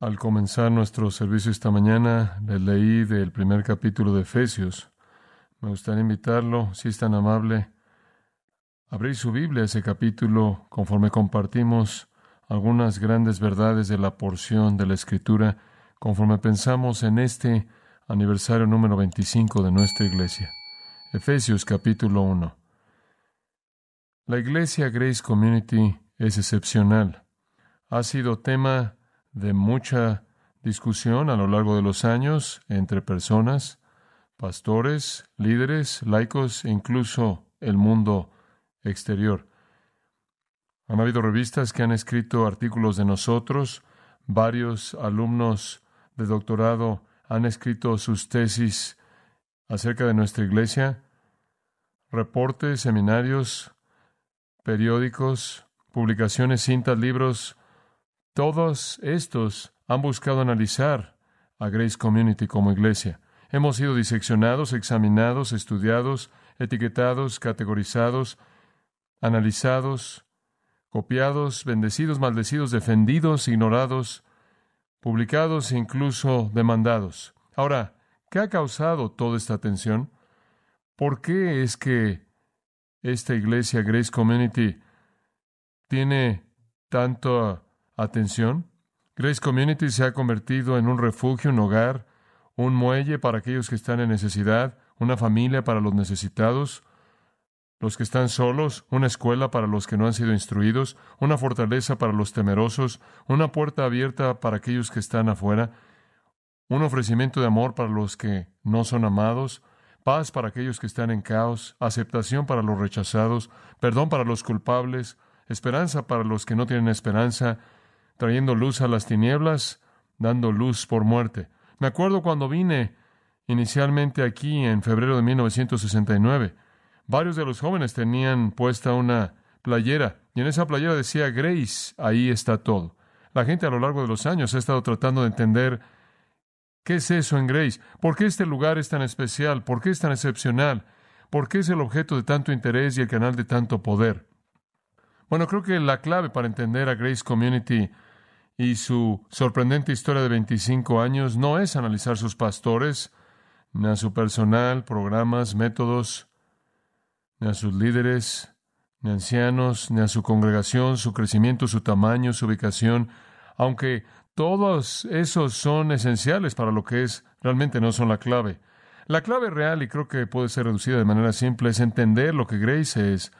Al comenzar nuestro servicio esta mañana, les leí del primer capítulo de Efesios. Me gustaría invitarlo, si es tan amable, a abrir su Biblia a ese capítulo conforme compartimos algunas grandes verdades de la porción de la Escritura, conforme pensamos en este aniversario número 25 de nuestra iglesia. Efesios capítulo 1. La iglesia Grace Community es excepcional. Ha sido tema de mucha discusión a lo largo de los años entre personas, pastores, líderes, laicos e incluso el mundo exterior. Han habido revistas que han escrito artículos de nosotros, varios alumnos de doctorado han escrito sus tesis acerca de nuestra iglesia, reportes, seminarios, periódicos, publicaciones, cintas, libros. Todos estos han buscado analizar a Grace Community como iglesia. Hemos sido diseccionados, examinados, estudiados, etiquetados, categorizados, analizados, copiados, bendecidos, maldecidos, defendidos, ignorados, publicados e incluso demandados. Ahora, ¿qué ha causado toda esta tensión? ¿Por qué es que esta iglesia Grace Community tiene tanta atención? Grace Community se ha convertido en un refugio, un hogar, un muelle para aquellos que están en necesidad, una familia para los necesitados, los que están solos, una escuela para los que no han sido instruidos, una fortaleza para los temerosos, una puerta abierta para aquellos que están afuera, un ofrecimiento de amor para los que no son amados, paz para aquellos que están en caos, aceptación para los rechazados, perdón para los culpables, esperanza para los que no tienen esperanza, trayendo luz a las tinieblas, dando luz por muerte. Me acuerdo cuando vine inicialmente aquí en febrero de 1969. Varios de los jóvenes tenían puesta una playera, y en esa playera decía Grace, ahí está todo. La gente a lo largo de los años ha estado tratando de entender qué es eso en Grace, por qué este lugar es tan especial, por qué es tan excepcional, por qué es el objeto de tanto interés y el canal de tanto poder. Bueno, creo que la clave para entender a Grace Community y su sorprendente historia de 25 años no es analizar sus pastores, ni a su personal, programas, métodos, ni a sus líderes, ni ancianos, ni a su congregación, su crecimiento, su tamaño, su ubicación, aunque todos esos son esenciales para lo que es, realmente no son la clave. La clave real, y creo que puede ser reducida de manera simple, es entender lo que Grace es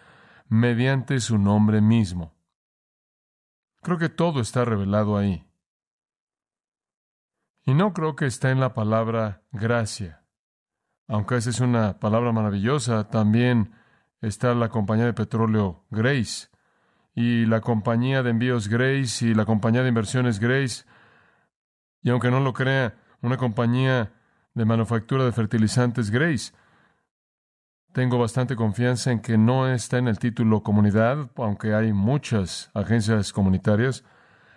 mediante su nombre mismo. Creo que todo está revelado ahí. Y no creo que está en la palabra gracia. Aunque esa es una palabra maravillosa, también está la compañía de petróleo Grace, y la compañía de envíos Grace, y la compañía de inversiones Grace, y aunque no lo crea, una compañía de manufactura de fertilizantes Grace. Tengo bastante confianza en que no está en el título comunidad, aunque hay muchas agencias comunitarias.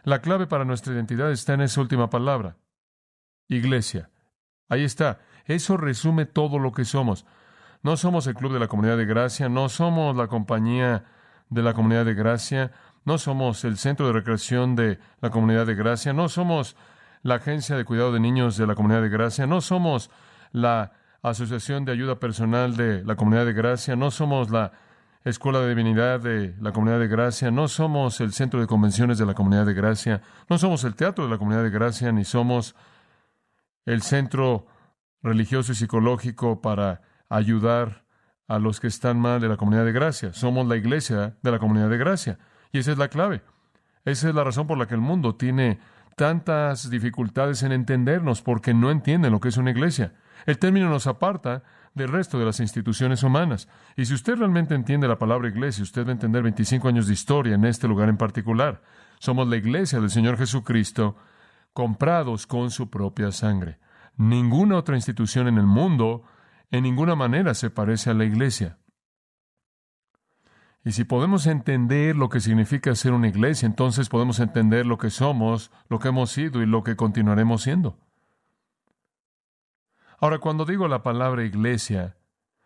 La clave para nuestra identidad está en esa última palabra, iglesia. Ahí está. Eso resume todo lo que somos. No somos el club de la comunidad de gracia, no somos la compañía de la comunidad de gracia, no somos el centro de recreación de la comunidad de gracia, no somos la agencia de cuidado de niños de la comunidad de gracia, no somos la asociación de ayuda personal de la comunidad de gracia, no somos la escuela de divinidad de la comunidad de gracia, no somos el centro de convenciones de la comunidad de gracia, no somos el teatro de la comunidad de gracia, ni somos el centro religioso y psicológico para ayudar a los que están mal de la comunidad de gracia. Somos la iglesia de la comunidad de gracia. Y esa es la clave. Esa es la razón por la que el mundo tiene tantas dificultades en entendernos, porque no entienden lo que es una iglesia. El término nos aparta del resto de las instituciones humanas. Y si usted realmente entiende la palabra iglesia, usted va a entender 25 años de historia en este lugar en particular. Somos la iglesia del Señor Jesucristo, comprados con su propia sangre. Ninguna otra institución en el mundo en ninguna manera se parece a la iglesia. Y si podemos entender lo que significa ser una iglesia, entonces podemos entender lo que somos, lo que hemos sido y lo que continuaremos siendo. Ahora, cuando digo la palabra iglesia,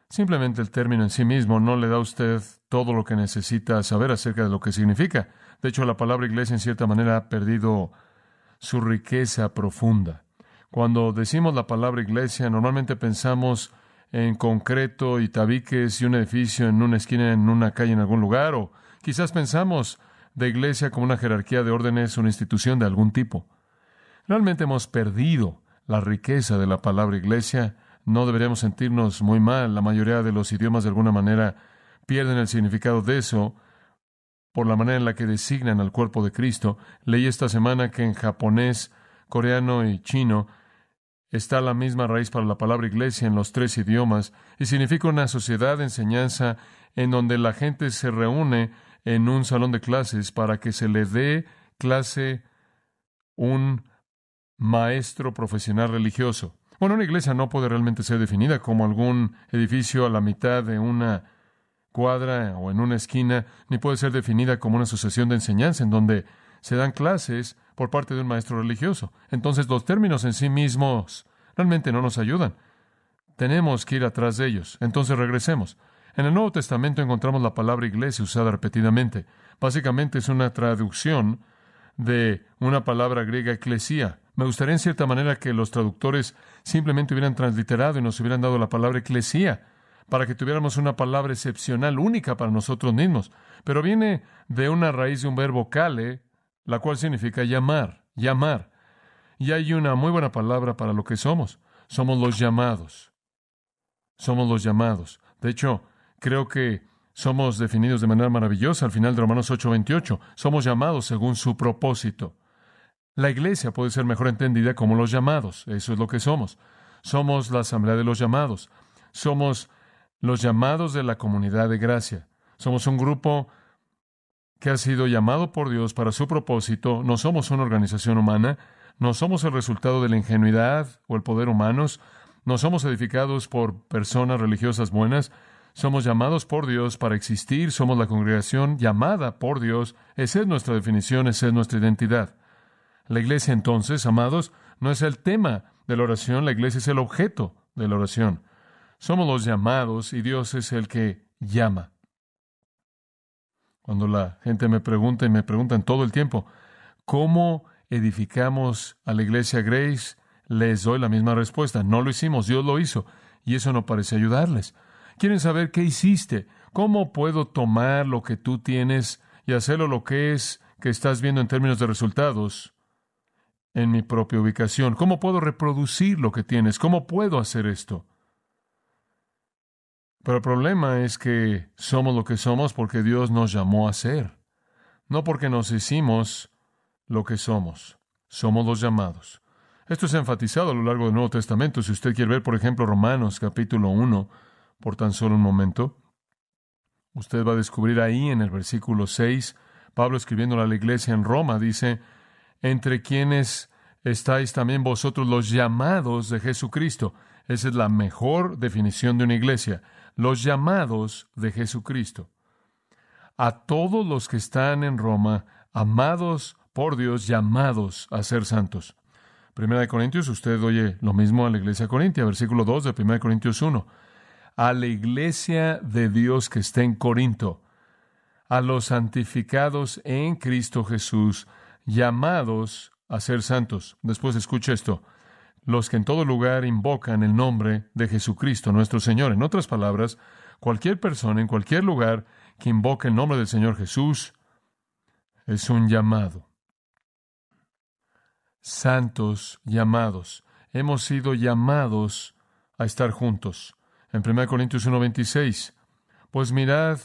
simplemente el término en sí mismo no le da a usted todo lo que necesita saber acerca de lo que significa. De hecho, la palabra iglesia en cierta manera ha perdido su riqueza profunda. Cuando decimos la palabra iglesia, normalmente pensamos en concreto y tabiques y un edificio en una esquina, en una calle, en algún lugar, o quizás pensamos de iglesia como una jerarquía de órdenes, una institución de algún tipo. Realmente hemos perdido la riqueza de la palabra iglesia. No deberíamos sentirnos muy mal. La mayoría de los idiomas, de alguna manera, pierden el significado de eso por la manera en la que designan al cuerpo de Cristo. Leí esta semana que en japonés, coreano y chino está la misma raíz para la palabra iglesia en los tres idiomas y significa una sociedad de enseñanza en donde la gente se reúne en un salón de clases para que se le dé clase un maestro profesional religioso. Bueno, una iglesia no puede realmente ser definida como algún edificio a la mitad de una cuadra o en una esquina, ni puede ser definida como una asociación de enseñanza en donde se dan clases por parte de un maestro religioso. Entonces, los términos en sí mismos realmente no nos ayudan. Tenemos que ir atrás de ellos. Entonces, regresemos. En el Nuevo Testamento encontramos la palabra iglesia usada repetidamente. Básicamente es una traducción de una palabra griega eclesia. Me gustaría en cierta manera que los traductores simplemente hubieran transliterado y nos hubieran dado la palabra eclesia, para que tuviéramos una palabra excepcional, única para nosotros mismos. Pero viene de una raíz de un verbo cale, la cual significa llamar, llamar. Y hay una muy buena palabra para lo que somos. Somos los llamados. Somos los llamados. De hecho, creo que somos definidos de manera maravillosa al final de Romanos 8:28. Somos llamados según su propósito. La iglesia puede ser mejor entendida como los llamados. Eso es lo que somos. Somos la asamblea de los llamados. Somos los llamados de la comunidad de gracia. Somos un grupo que ha sido llamado por Dios para su propósito. No somos una organización humana. No somos el resultado de la ingenuidad o el poder humanos. No somos edificados por personas religiosas buenas. Somos llamados por Dios para existir. Somos la congregación llamada por Dios. Esa es nuestra definición, esa es nuestra identidad. La iglesia, entonces, amados, no es el tema de la oración. La iglesia es el objeto de la oración. Somos los llamados y Dios es el que llama. Cuando la gente me pregunta, y me preguntan todo el tiempo, ¿cómo edificamos a la iglesia Grace? Les doy la misma respuesta. No lo hicimos, Dios lo hizo. Y eso no parece ayudarles. Quieren saber qué hiciste. ¿Cómo puedo tomar lo que tú tienes y hacerlo lo que es que estás viendo en términos de resultados en mi propia ubicación? ¿Cómo puedo reproducir lo que tienes? ¿Cómo puedo hacer esto? Pero el problema es que somos lo que somos porque Dios nos llamó a ser, no porque nos hicimos lo que somos. Somos los llamados. Esto es enfatizado a lo largo del Nuevo Testamento. Si usted quiere ver, por ejemplo, Romanos capítulo 1, por tan solo un momento, usted va a descubrir ahí en el versículo 6, Pablo escribiendo a la iglesia en Roma, dice, entre quienes estáis también vosotros los llamados de Jesucristo. Esa es la mejor definición de una iglesia. Los llamados de Jesucristo. A todos los que están en Roma, amados por Dios, llamados a ser santos. Primera de Corintios, usted oye lo mismo a la iglesia corintia, versículo 2 de Primera de Corintios 1. A la iglesia de Dios que está en Corinto, a los santificados en Cristo Jesús, llamados a ser santos. Después escuche esto. Los que en todo lugar invocan el nombre de Jesucristo, nuestro Señor. En otras palabras, cualquier persona en cualquier lugar que invoque el nombre del Señor Jesús es un llamado. Santos llamados. Hemos sido llamados a estar juntos. En 1 Corintios 1:26, pues mirad,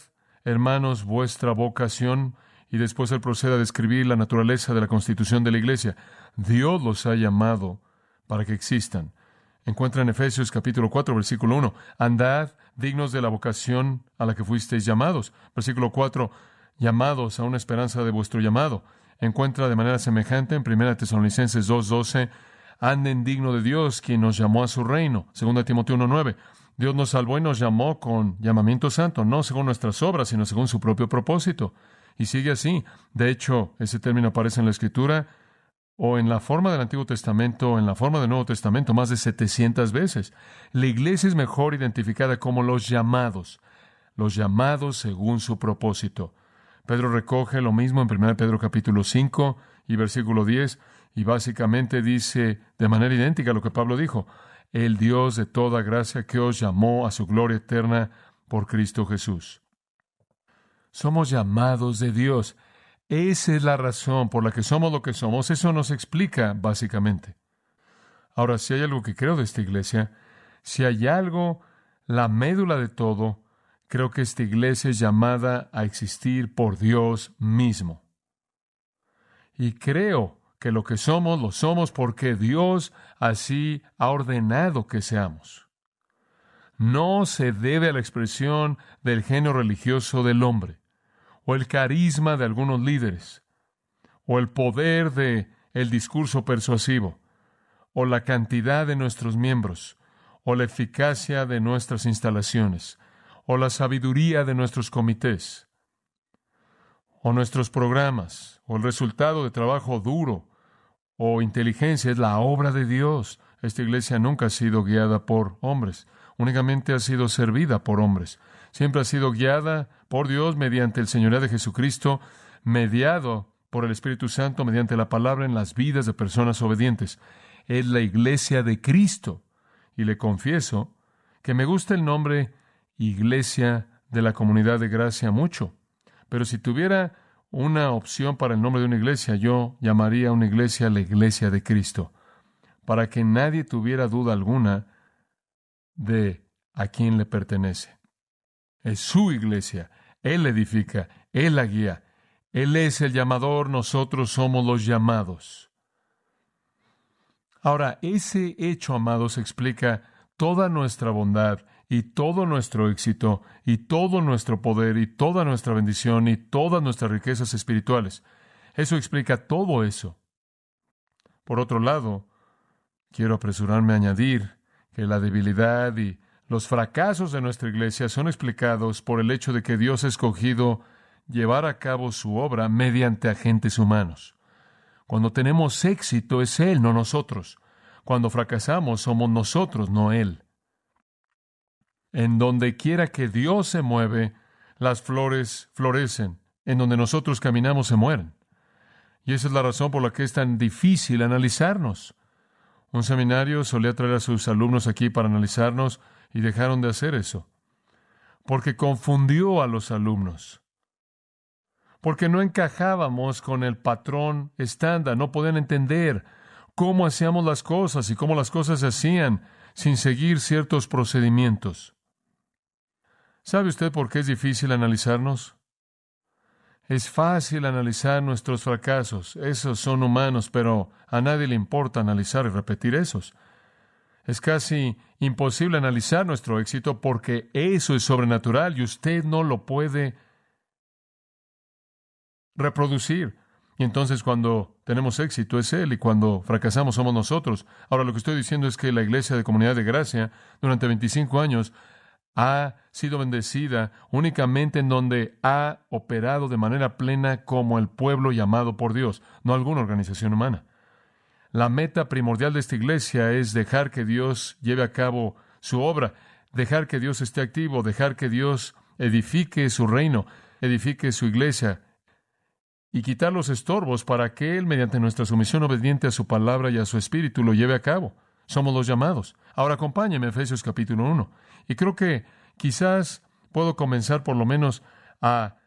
hermanos, vuestra vocación, y después él procede a describir la naturaleza de la constitución de la iglesia. Dios los ha llamado para que existan. Encuentra en Efesios capítulo 4, versículo 1, andad dignos de la vocación a la que fuisteis llamados. Versículo 4, llamados a una esperanza de vuestro llamado. Encuentra de manera semejante en 1 Tesalonicenses 2:12, anden digno de Dios, quien nos llamó a su reino. 2 Timoteo 1:9, Dios nos salvó y nos llamó con llamamiento santo, no según nuestras obras, sino según su propio propósito. Y sigue así. De hecho, ese término aparece en la Escritura, o en la forma del Antiguo Testamento, o en la forma del Nuevo Testamento, más de 700 veces. La iglesia es mejor identificada como los llamados según su propósito. Pedro recoge lo mismo en 1 Pedro capítulo 5 y versículo 10, Y básicamente dice de manera idéntica a lo que Pablo dijo: el Dios de toda gracia que os llamó a su gloria eterna por Cristo Jesús. Somos llamados de Dios. Esa es la razón por la que somos lo que somos. Eso nos explica básicamente. Ahora, si hay algo que creo de esta iglesia, si hay algo, la médula de todo, creo que esta iglesia es llamada a existir por Dios mismo. Y creo que lo que somos, lo somos porque Dios así ha ordenado que seamos. No se debe a la expresión del genio religioso del hombre, o el carisma de algunos líderes, o el poder de el discurso persuasivo, o la cantidad de nuestros miembros, o la eficacia de nuestras instalaciones, o la sabiduría de nuestros comités, o nuestros programas, o el resultado de trabajo duro, o inteligencia. Es la obra de Dios. Esta iglesia nunca ha sido guiada por hombres, únicamente ha sido servida por hombres. Siempre ha sido guiada por Dios mediante el señorío de Jesucristo, mediado por el Espíritu Santo mediante la palabra en las vidas de personas obedientes. Es la iglesia de Cristo. Y le confieso que me gusta el nombre Iglesia de la Comunidad de Gracia mucho. Pero si tuviera una opción para el nombre de una iglesia, yo llamaría a una iglesia la Iglesia de Cristo, para que nadie tuviera duda alguna de a quién le pertenece. Es su iglesia. Él edifica, Él la guía. Él es el llamador, nosotros somos los llamados. Ahora, ese hecho, amados, explica toda nuestra bondad y todo nuestro éxito y todo nuestro poder y toda nuestra bendición y todas nuestras riquezas espirituales. Eso explica todo eso. Por otro lado, quiero apresurarme a añadir que la debilidad y los fracasos de nuestra iglesia son explicados por el hecho de que Dios ha escogido llevar a cabo su obra mediante agentes humanos. Cuando tenemos éxito es Él, no nosotros. Cuando fracasamos somos nosotros, no Él. En donde quiera que Dios se mueve, las flores florecen. En donde nosotros caminamos se mueren. Y esa es la razón por la que es tan difícil analizarnos. Un seminario solía traer a sus alumnos aquí para analizarnos y dejaron de hacer eso. Porque confundió a los alumnos. Porque no encajábamos con el patrón estándar. No podían entender cómo hacíamos las cosas y cómo las cosas se hacían sin seguir ciertos procedimientos. ¿Sabe usted por qué es difícil analizarnos? Es fácil analizar nuestros fracasos. Esos son humanos, pero a nadie le importa analizar y repetir esos. Es casi imposible analizar nuestro éxito porque eso es sobrenatural y usted no lo puede reproducir. Y entonces cuando tenemos éxito es Él y cuando fracasamos somos nosotros. Ahora lo que estoy diciendo es que la Iglesia de Comunidad de Gracia durante 25 años ha sido bendecida únicamente en donde ha operado de manera plena como el pueblo llamado por Dios, no alguna organización humana. La meta primordial de esta iglesia es dejar que Dios lleve a cabo su obra, dejar que Dios esté activo, dejar que Dios edifique su reino, edifique su iglesia y quitar los estorbos para que Él, mediante nuestra sumisión obediente a su palabra y a su espíritu, lo lleve a cabo. Somos los llamados. Ahora acompáñeme a Efesios capítulo 1. Y creo que quizás puedo comenzar por lo menos a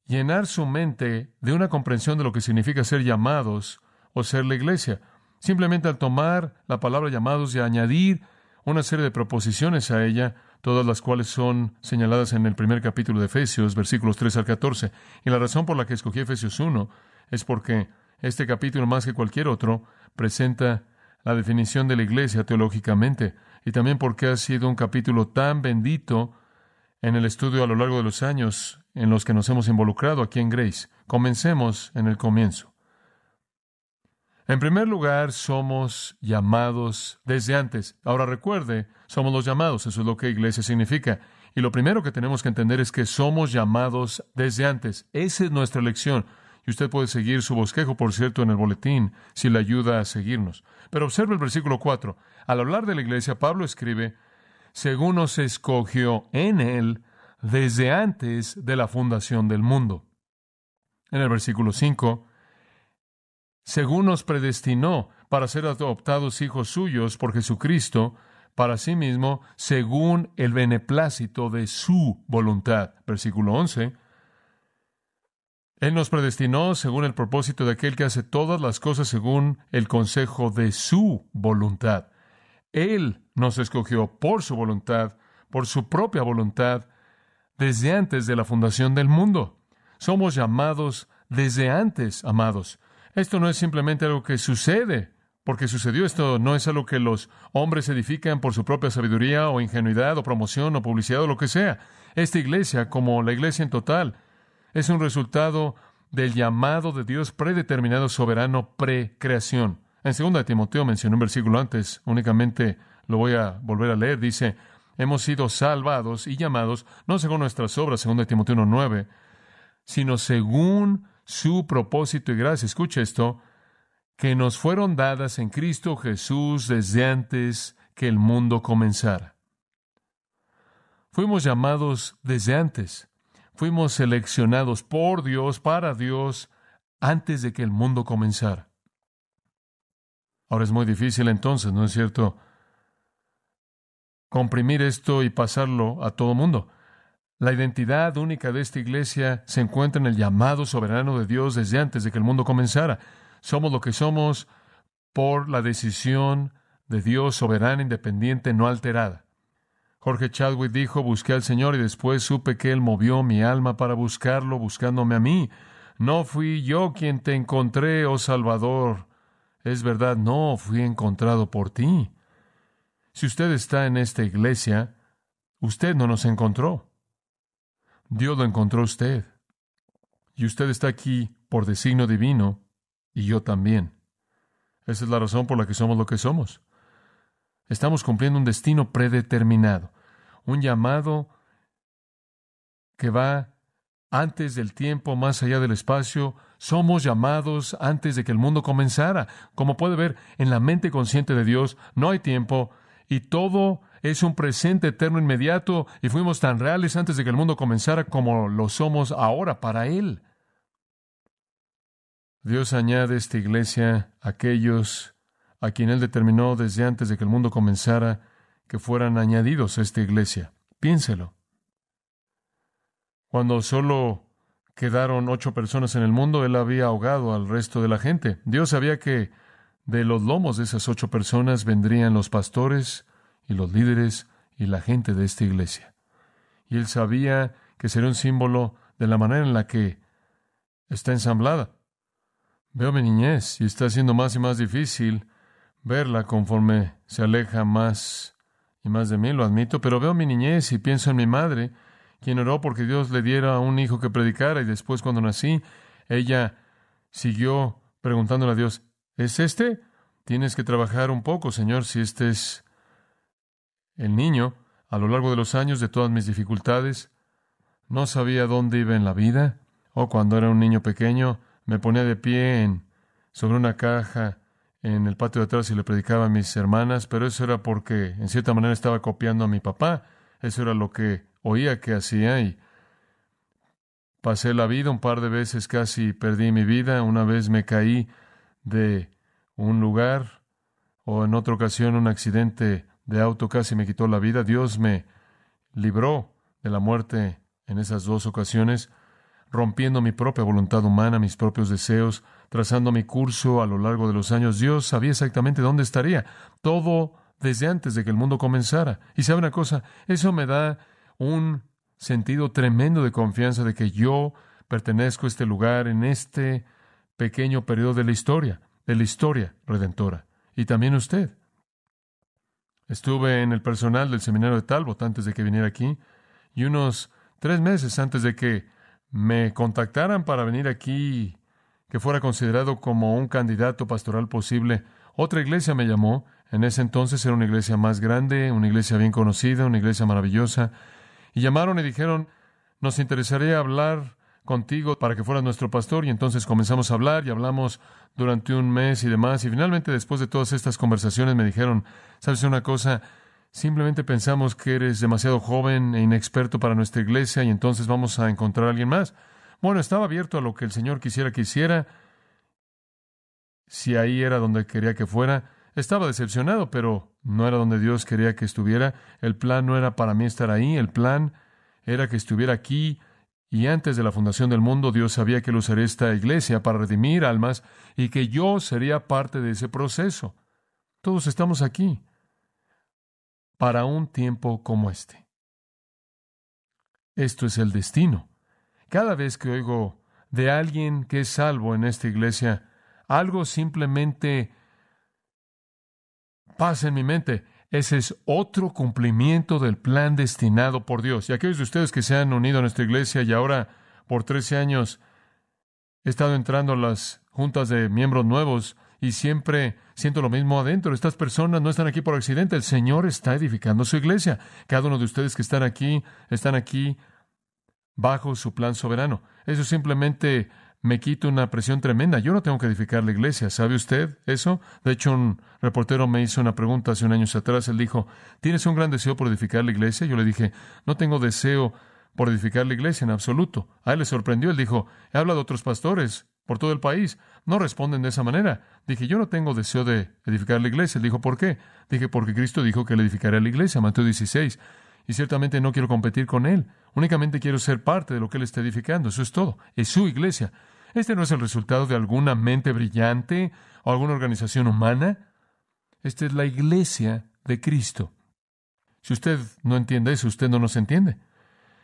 llenar su mente de una comprensión de lo que significa ser llamados o ser la iglesia. Simplemente al tomar la palabra llamados y añadir una serie de proposiciones a ella, todas las cuales son señaladas en el primer capítulo de Efesios, versículos 3 al 14. Y la razón por la que escogí Efesios 1 es porque este capítulo, más que cualquier otro, presenta la definición de la iglesia teológicamente, y también porque ha sido un capítulo tan bendito en el estudio a lo largo de los años en los que nos hemos involucrado aquí en Grace. Comencemos en el comienzo. En primer lugar, somos llamados desde antes. Ahora recuerde, somos los llamados, eso es lo que iglesia significa. Y lo primero que tenemos que entender es que somos llamados desde antes. Esa es nuestra elección. Y usted puede seguir su bosquejo, por cierto, en el boletín, si le ayuda a seguirnos. Pero observe el versículo 4. Al hablar de la iglesia, Pablo escribe, según nos escogió en Él desde antes de la fundación del mundo. En el versículo 5, según nos predestinó para ser adoptados hijos suyos por Jesucristo, para sí mismo, según el beneplácito de su voluntad. Versículo 11. Él nos predestinó según el propósito de aquel que hace todas las cosas según el consejo de su voluntad. Él nos escogió por su voluntad, por su propia voluntad, desde antes de la fundación del mundo. Somos llamados desde antes, amados. Esto no es simplemente algo que sucede porque sucedió. Esto no es algo que los hombres edifican por su propia sabiduría o ingenuidad o promoción o publicidad o lo que sea. Esta iglesia, como la iglesia en total, es un resultado del llamado de Dios predeterminado, soberano, precreación. En 2 Timoteo mencioné un versículo antes, únicamente lo voy a volver a leer. Dice, hemos sido salvados y llamados, no según nuestras obras, 2 Timoteo 1:9, sino según su propósito y gracia. Escucha esto, que nos fueron dadas en Cristo Jesús desde antes que el mundo comenzara. Fuimos llamados desde antes. Fuimos seleccionados por Dios, para Dios, antes de que el mundo comenzara. Ahora es muy difícil entonces, ¿no es cierto?, comprimir esto y pasarlo a todo mundo. La identidad única de esta iglesia se encuentra en el llamado soberano de Dios desde antes de que el mundo comenzara. Somos lo que somos por la decisión de Dios soberana, independiente, no alterada. Jorge Chadwick dijo, busqué al Señor y después supe que Él movió mi alma para buscarlo, buscándome a mí. No fui yo quien te encontré, oh Salvador. Es verdad, no fui encontrado por ti. Si usted está en esta iglesia, usted no nos encontró. Dios lo encontró a usted. Y usted está aquí por designio divino, y yo también. Esa es la razón por la que somos lo que somos. Estamos cumpliendo un destino predeterminado, un llamado que va antes del tiempo, más allá del espacio. Somos llamados antes de que el mundo comenzara. Como puede ver, en la mente consciente de Dios no hay tiempo y todo es un presente eterno inmediato, y fuimos tan reales antes de que el mundo comenzara como lo somos ahora para Él. Dios añade a esta iglesia a aquellos a quien Él determinó desde antes de que el mundo comenzara que fueran añadidos a esta iglesia. Piénselo. Cuando solo quedaron 8 personas en el mundo, Él había ahogado al resto de la gente. Dios sabía que de los lomos de esas 8 personas vendrían los pastores y los líderes y la gente de esta iglesia. Y Él sabía que sería un símbolo de la manera en la que está ensamblada. Veo mi niñez y está siendo más y más difícil verla conforme se aleja más y más de mí, lo admito, pero veo mi niñez y pienso en mi madre, quien oró porque Dios le diera un hijo que predicara, y después cuando nací, ella siguió preguntándole a Dios, ¿es este? Tienes que trabajar un poco, Señor, si este es el niño. A lo largo de los años, de todas mis dificultades, no sabía dónde iba en la vida, o cuando era un niño pequeño, me ponía de pie sobre una caja en el patio de atrás y le predicaba a mis hermanas, pero eso era porque, en cierta manera, estaba copiando a mi papá. Eso era lo que oía que hacía, y pasé la vida un par de veces, casi perdí mi vida. Una vez me caí de un lugar, o en otra ocasión un accidente de auto casi me quitó la vida. Dios me libró de la muerte en esas 2 ocasiones, rompiendo mi propia voluntad humana, mis propios deseos, trazando mi curso a lo largo de los años. Dios sabía exactamente dónde estaría, todo desde antes de que el mundo comenzara. Y sabe una cosa, eso me da un sentido tremendo de confianza de que yo pertenezco a este lugar en este pequeño periodo de la historia redentora. Y también usted. Estuve en el personal del seminario de Talbot antes de que viniera aquí, y unos 3 meses antes de que me contactaran para venir aquí, que fuera considerado como un candidato pastoral posible, otra iglesia me llamó. En ese entonces era una iglesia más grande, una iglesia bien conocida, una iglesia maravillosa, y llamaron y dijeron, nos interesaría hablar contigo para que fueras nuestro pastor. Y entonces comenzamos a hablar y hablamos durante un mes y demás, y finalmente, después de todas estas conversaciones, me dijeron, ¿sabes una cosa? Simplemente pensamos que eres demasiado joven e inexperto para nuestra iglesia, y entonces vamos a encontrar a alguien más. Bueno, estaba abierto a lo que el Señor quisiera que hiciera, Si ahí era donde quería que fuera, estaba decepcionado, pero no era donde Dios quería que estuviera. El plan no era para mí estar ahí, el plan era que estuviera aquí. Y antes de la fundación del mundo, Dios sabía que Él usaría esta iglesia para redimir almas y que yo sería parte de ese proceso. Todos estamos aquí para un tiempo como este. Esto es el destino. Cada vez que oigo de alguien que es salvo en esta iglesia, algo simplemente pasa en mi mente. Ese es otro cumplimiento del plan destinado por Dios. Y aquellos de ustedes que se han unido a nuestra iglesia y ahora por 13 años he estado entrando a las juntas de miembros nuevos y siempre siento lo mismo adentro. Estas personas no están aquí por accidente. El Señor está edificando su iglesia. Cada uno de ustedes que están aquí bajo su plan soberano. Eso simplemente me quita una presión tremenda. Yo no tengo que edificar la iglesia. ¿Sabe usted eso? De hecho, un reportero me hizo una pregunta hace unos años atrás. Él dijo, ¿tienes un gran deseo por edificar la iglesia? Yo le dije, no tengo deseo por edificar la iglesia en absoluto. A él le sorprendió. Él dijo, he hablado a otros pastores por todo el país. No responden de esa manera. Dije, yo no tengo deseo de edificar la iglesia. Él dijo, ¿por qué? Dije, porque Cristo dijo que él edificaría la iglesia, Mateo 16. Y ciertamente no quiero competir con Él. Únicamente quiero ser parte de lo que Él está edificando. Eso es todo. Es su iglesia. Este no es el resultado de alguna mente brillante o alguna organización humana. Esta es la iglesia de Cristo. Si usted no entiende eso, usted no nos entiende.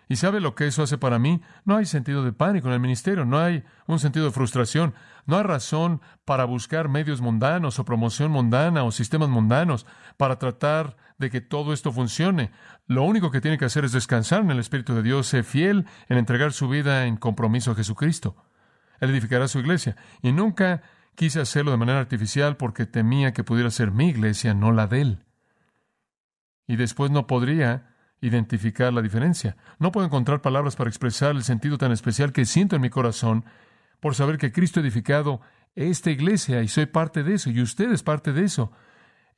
¿Y sabe lo que eso hace para mí? No hay sentido de pánico en el ministerio, no hay un sentido de frustración, no hay razón para buscar medios mundanos o promoción mundana o sistemas mundanos para tratar de que todo esto funcione. Lo único que tiene que hacer es descansar en el Espíritu de Dios, ser fiel en entregar su vida en compromiso a Jesucristo. Él edificará su iglesia. Y nunca quise hacerlo de manera artificial porque temía que pudiera ser mi iglesia, no la de Él. Y después no podría identificar la diferencia. No puedo encontrar palabras para expresar el sentido tan especial que siento en mi corazón por saber que Cristo ha edificado esta iglesia y soy parte de eso y usted es parte de eso.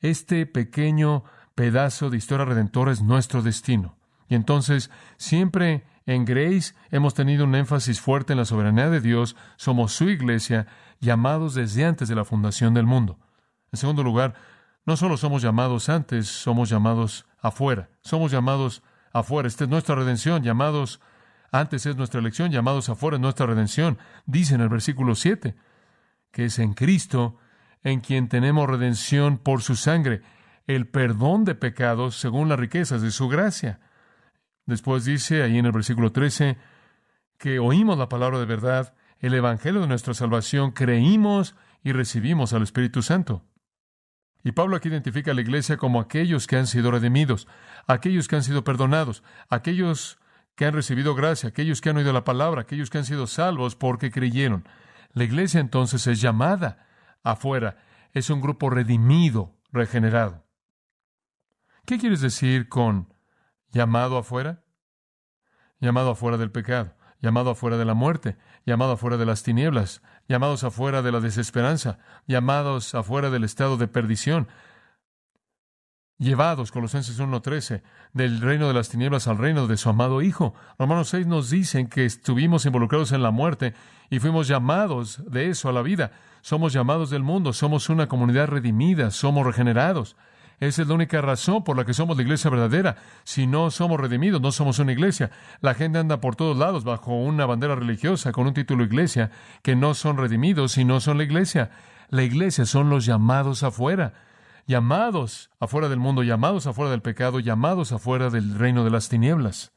Este pequeño pedazo de historia redentora es nuestro destino. Y entonces, siempre en Grace hemos tenido un énfasis fuerte en la soberanía de Dios. Somos su iglesia, llamados desde antes de la fundación del mundo. En segundo lugar, no solo somos llamados antes, somos llamados afuera. Somos llamados afuera. Esta es nuestra redención. Llamados antes es nuestra elección, llamados afuera es nuestra redención. Dice en el versículo 7 que es en Cristo en quien tenemos redención por su sangre, el perdón de pecados según las riquezas de su gracia. Después dice ahí en el versículo 13 que oímos la palabra de verdad, el evangelio de nuestra salvación, creímos y recibimos al Espíritu Santo. Y Pablo aquí identifica a la iglesia como aquellos que han sido redimidos, aquellos que han sido perdonados, aquellos que han recibido gracia, aquellos que han oído la palabra, aquellos que han sido salvos porque creyeron. La iglesia entonces es llamada afuera, es un grupo redimido, regenerado. ¿Qué quieres decir con llamado afuera? Llamado afuera del pecado, llamado afuera de la muerte, llamado afuera de las tinieblas, llamados afuera de la desesperanza, llamados afuera del estado de perdición, llevados, Colosenses 1:13, del reino de las tinieblas al reino de su amado Hijo. Romanos 6 nos dicen que estuvimos involucrados en la muerte y fuimos llamados de eso a la vida. Somos llamados del mundo, somos una comunidad redimida, somos regenerados. Esa es la única razón por la que somos la iglesia verdadera. Si no somos redimidos, no somos una iglesia. La gente anda por todos lados bajo una bandera religiosa con un título iglesia, que no son redimidos y no son la iglesia. La iglesia son los llamados afuera. Llamados afuera del mundo, llamados afuera del pecado, llamados afuera del reino de las tinieblas.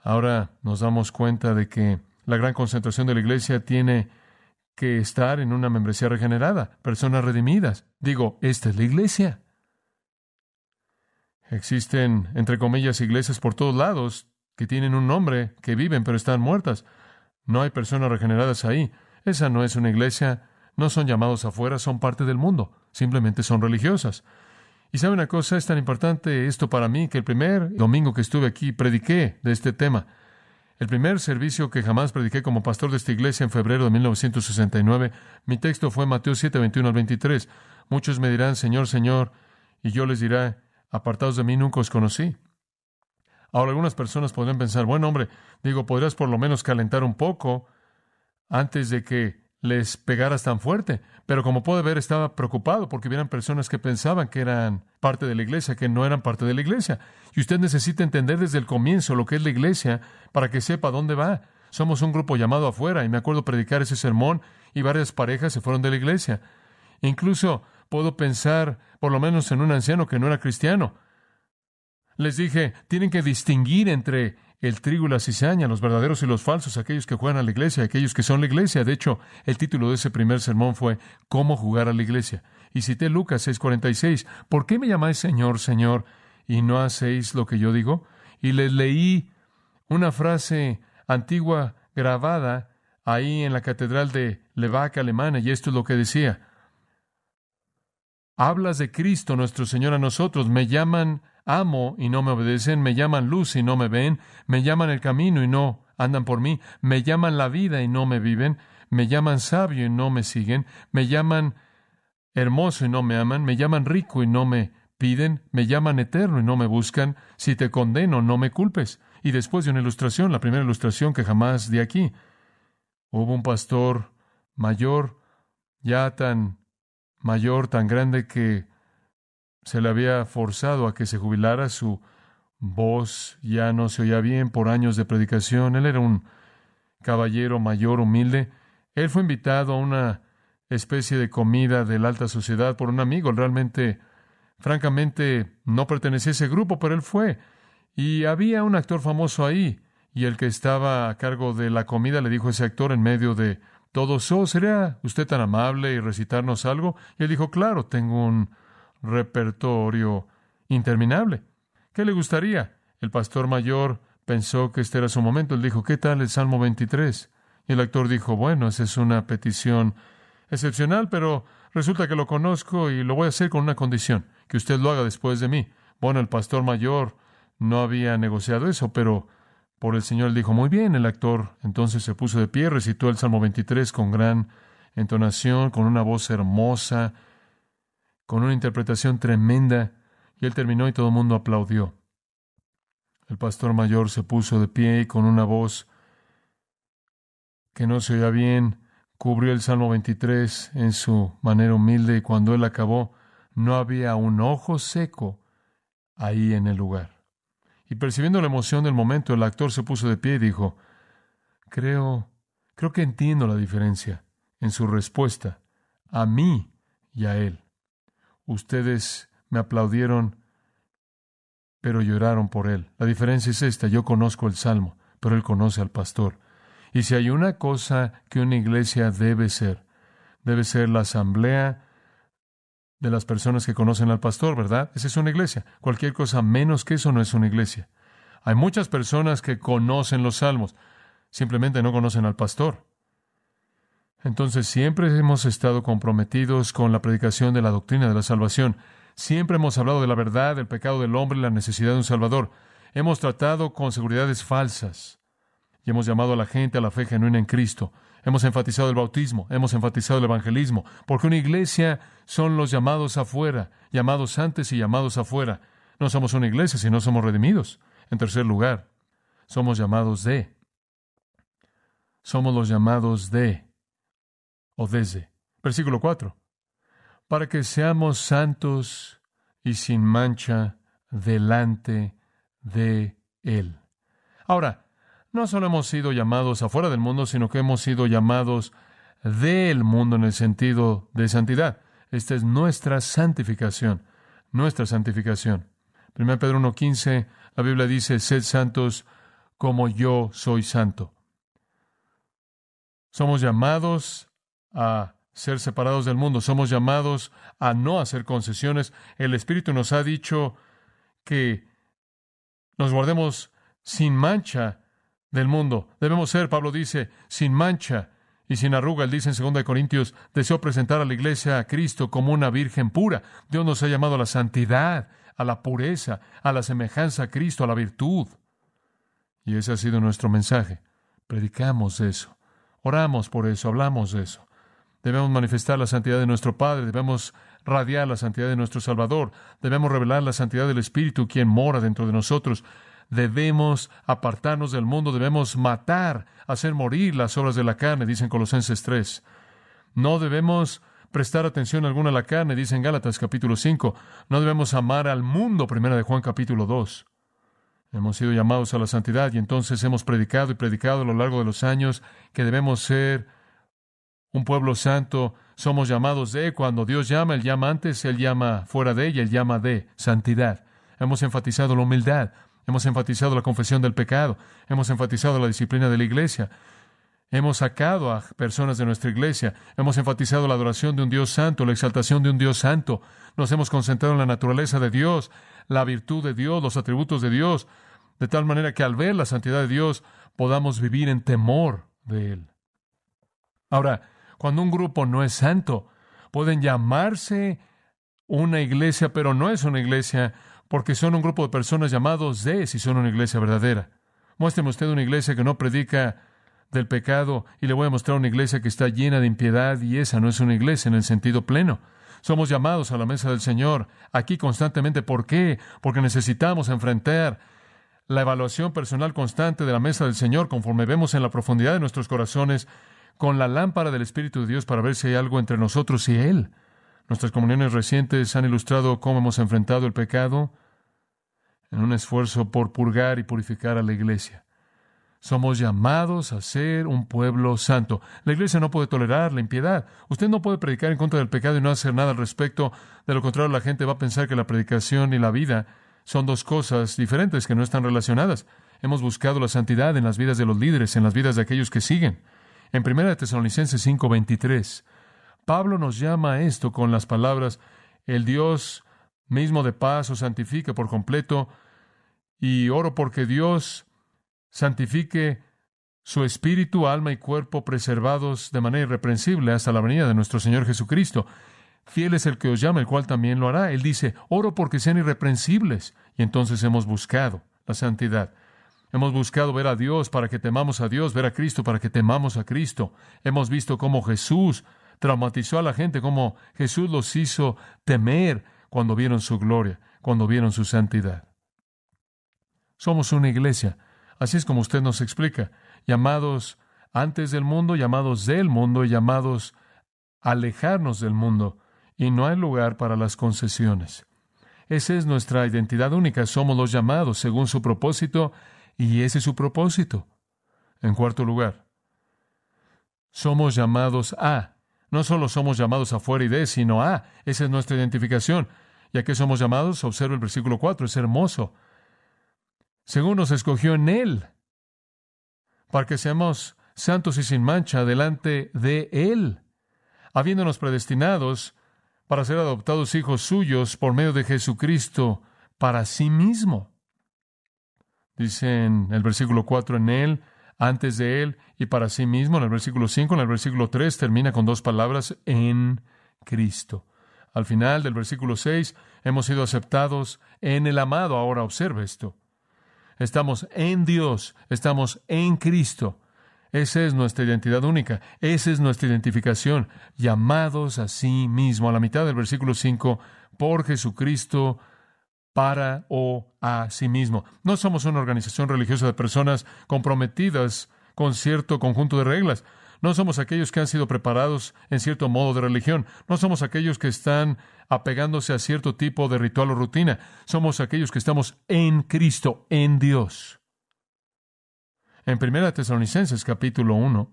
Ahora nos damos cuenta de que la gran concentración de la iglesia tiene que estar en una membresía regenerada, personas redimidas. Digo, esta es la iglesia. Existen, entre comillas, iglesias por todos lados que tienen un nombre, que viven pero están muertas. No hay personas regeneradas ahí. Esa no es una iglesia. No son llamados afuera, son parte del mundo. Simplemente son religiosas. Y sabe una cosa, es tan importante esto para mí que el primer domingo que estuve aquí prediqué de este tema. El primer servicio que jamás prediqué como pastor de esta iglesia en febrero de 1969, mi texto fue Mateo 7:21-23. Muchos me dirán, Señor, Señor, y yo les diré, apartados de mí, nunca os conocí. Ahora, algunas personas podrían pensar, bueno, hombre, podrías por lo menos calentar un poco antes de que les pegaras tan fuerte. Pero como puede ver, estaba preocupado porque hubieran personas que pensaban que eran parte de la iglesia, que no eran parte de la iglesia. Y usted necesita entender desde el comienzo lo que es la iglesia para que sepa dónde va. Somos un grupo llamado afuera, y me acuerdo predicar ese sermón y varias parejas se fueron de la iglesia. Incluso puedo pensar, por lo menos en un anciano que no era cristiano. Les dije, tienen que distinguir entre el trigo y la cizaña, los verdaderos y los falsos, aquellos que juegan a la iglesia, aquellos que son la iglesia. De hecho, el título de ese primer sermón fue ¿Cómo jugar a la iglesia? Y cité Lucas 6:46. ¿Por qué me llamáis Señor, Señor, y no hacéis lo que yo digo? Y les leí una frase antigua grabada ahí en la catedral de Levac, Alemania, y esto es lo que decía. Hablas de Cristo nuestro Señor a nosotros, me llaman amo y no me obedecen, me llaman luz y no me ven, me llaman el camino y no andan por mí, me llaman la vida y no me viven, me llaman sabio y no me siguen, me llaman hermoso y no me aman, me llaman rico y no me piden, me llaman eterno y no me buscan, si te condeno no me culpes. Y después de una ilustración, la primera ilustración que jamás di aquí, hubo un pastor mayor, ya tan mayor, tan grande que se le había forzado a que se jubilara, su voz ya no se oía bien por años de predicación. Él era un caballero mayor, humilde. Él fue invitado a una especie de comida de la alta sociedad por un amigo. Realmente, francamente, no pertenecía a ese grupo, pero él fue. Y había un actor famoso ahí, y el que estaba a cargo de la comida le dijo a ese actor en medio de todos, ¿sería usted tan amable y recitarnos algo? Y él dijo, claro, tengo un repertorio interminable. ¿Qué le gustaría? El pastor mayor pensó que este era su momento. Él dijo, ¿qué tal el Salmo 23? Y el actor dijo, bueno, esa es una petición excepcional, pero resulta que lo conozco y lo voy a hacer con una condición, que usted lo haga después de mí. Bueno, el pastor mayor no había negociado eso, pero por el Señor él dijo, muy bien. El actor entonces se puso de pie, recitó el Salmo 23 con gran entonación, con una voz hermosa, con una interpretación tremenda, y él terminó y todo el mundo aplaudió. El pastor mayor se puso de pie y con una voz que no se oía bien, cubrió el Salmo 23 en su manera humilde, y cuando él acabó, no había un ojo seco ahí en el lugar. Y percibiendo la emoción del momento, el actor se puso de pie y dijo, creo que entiendo la diferencia en su respuesta a mí y a él. Ustedes me aplaudieron, pero lloraron por él. La diferencia es esta: yo conozco el Salmo, pero él conoce al pastor. Y si hay una cosa que una iglesia debe ser la asamblea de las personas que conocen al pastor, ¿verdad? Esa es una iglesia. Cualquier cosa menos que eso no es una iglesia. Hay muchas personas que conocen los salmos, simplemente no conocen al pastor. Entonces siempre hemos estado comprometidos con la predicación de la doctrina de la salvación. Siempre hemos hablado de la verdad, del pecado del hombre y la necesidad de un Salvador. Hemos tratado con seguridades falsas y hemos llamado a la gente a la fe genuina en Cristo. Hemos enfatizado el bautismo, hemos enfatizado el evangelismo, porque una iglesia son los llamados afuera, llamados antes y llamados afuera. No somos una iglesia si no somos redimidos. En tercer lugar, somos llamados de. Somos los llamados de o desde. Versículo 4. Para que seamos santos y sin mancha delante de Él. Ahora, no solo hemos sido llamados afuera del mundo, sino que hemos sido llamados del mundo en el sentido de santidad. Esta es nuestra santificación. Nuestra santificación. 1 Pedro 1:15, la Biblia dice, sed santos como yo soy santo. Somos llamados a ser separados del mundo. Somos llamados a no hacer concesiones. El Espíritu nos ha dicho que nos guardemos sin mancha del mundo. Debemos ser, Pablo dice, sin mancha y sin arruga. Él dice en 2 Corintios, deseo presentar a la iglesia a Cristo como una virgen pura. Dios nos ha llamado a la santidad, a la pureza, a la semejanza a Cristo, a la virtud. Y ese ha sido nuestro mensaje. Predicamos eso. Oramos por eso, hablamos de eso. Debemos manifestar la santidad de nuestro Padre, debemos radiar la santidad de nuestro Salvador, debemos revelar la santidad del Espíritu, quien mora dentro de nosotros. Debemos apartarnos del mundo, debemos matar, hacer morir las obras de la carne, dicen Colosenses 3. No debemos prestar atención alguna a la carne, dice en Gálatas capítulo 5. No debemos amar al mundo, primera de Juan capítulo 2. Hemos sido llamados a la santidad y entonces hemos predicado y predicado a lo largo de los años que debemos ser un pueblo santo. Somos llamados de, cuando Dios llama, Él llama antes, Él llama fuera de ella, Él llama de santidad. Hemos enfatizado la humildad, hemos enfatizado la confesión del pecado, hemos enfatizado la disciplina de la iglesia. Hemos sacado a personas de nuestra iglesia. Hemos enfatizado la adoración de un Dios santo, la exaltación de un Dios santo. Nos hemos concentrado en la naturaleza de Dios, la virtud de Dios, los atributos de Dios, de tal manera que al ver la santidad de Dios podamos vivir en temor de Él. Ahora, cuando un grupo no es santo, pueden llamarse una iglesia, pero no es una iglesia porque son un grupo de personas llamados de, si son una iglesia verdadera. Muéstreme usted una iglesia que no predica del pecado y le voy a mostrar una iglesia que está llena de impiedad, y esa no es una iglesia en el sentido pleno. Somos llamados a la mesa del Señor aquí constantemente. ¿Por qué? Porque necesitamos enfrentar la evaluación personal constante de la mesa del Señor conforme vemos en la profundidad de nuestros corazones con la lámpara del Espíritu de Dios para ver si hay algo entre nosotros y Él. Nuestras comuniones recientes han ilustrado cómo hemos enfrentado el pecado en un esfuerzo por purgar y purificar a la iglesia. Somos llamados a ser un pueblo santo. La iglesia no puede tolerar la impiedad. Usted no puede predicar en contra del pecado y no hacer nada al respecto. De lo contrario, la gente va a pensar que la predicación y la vida son dos cosas diferentes que no están relacionadas. Hemos buscado la santidad en las vidas de los líderes, en las vidas de aquellos que siguen. En 1 Tesalonicenses 5:23, Pablo nos llama a esto con las palabras: el Dios mismo de paz os santifique por completo, y oro porque Dios santifique su espíritu, alma y cuerpo preservados de manera irreprensible hasta la venida de nuestro Señor Jesucristo. Fiel es el que os llama, el cual también lo hará. Él dice, oro porque sean irreprensibles. Y entonces hemos buscado la santidad. Hemos buscado ver a Dios para que temamos a Dios, ver a Cristo para que temamos a Cristo. Hemos visto cómo Jesús traumatizó a la gente, cómo Jesús los hizo temer cuando vieron su gloria, cuando vieron su santidad. Somos una iglesia. Así es como usted nos explica, llamados antes del mundo, llamados del mundo y llamados a alejarnos del mundo, y no hay lugar para las concesiones. Esa es nuestra identidad única, somos los llamados según su propósito, y ese es su propósito. En cuarto lugar, somos llamados a, no solo somos llamados afuera y de, sino a, esa es nuestra identificación. ¿Y a qué somos llamados? Observa el versículo 4, es hermoso. Según nos escogió en Él, para que seamos santos y sin mancha delante de Él, habiéndonos predestinados para ser adoptados hijos suyos por medio de Jesucristo para sí mismo. Dice en el versículo 4, en Él, antes de Él y para sí mismo. En el versículo 5, en el versículo 3, termina con dos palabras, en Cristo. Al final del versículo 6, hemos sido aceptados en el amado. Ahora observe esto. Estamos en Dios, estamos en Cristo. Esa es nuestra identidad única, esa es nuestra identificación, llamados a sí mismo. A la mitad del versículo 5, por Jesucristo, para o a sí mismo. No somos una organización religiosa de personas comprometidas con cierto conjunto de reglas. No somos aquellos que han sido preparados en cierto modo de religión. No somos aquellos que están apegándose a cierto tipo de ritual o rutina. Somos aquellos que estamos en Cristo, en Dios. En 1 Tesalonicenses capítulo 1,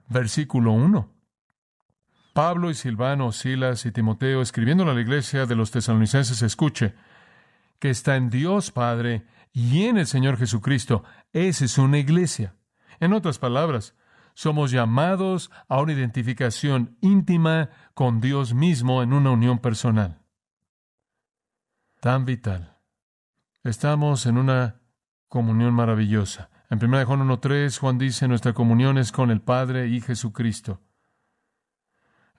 versículo 1. Pablo y Silvano, Silas y Timoteo, escribiendo a la iglesia de los tesalonicenses, escuche, que está en Dios Padre y en el Señor Jesucristo. Esa es una iglesia. En otras palabras, somos llamados a una identificación íntima con Dios mismo en una unión personal. Tan vital. Estamos en una comunión maravillosa. En 1 Juan 1:3, Juan dice, nuestra comunión es con el Padre y Jesucristo.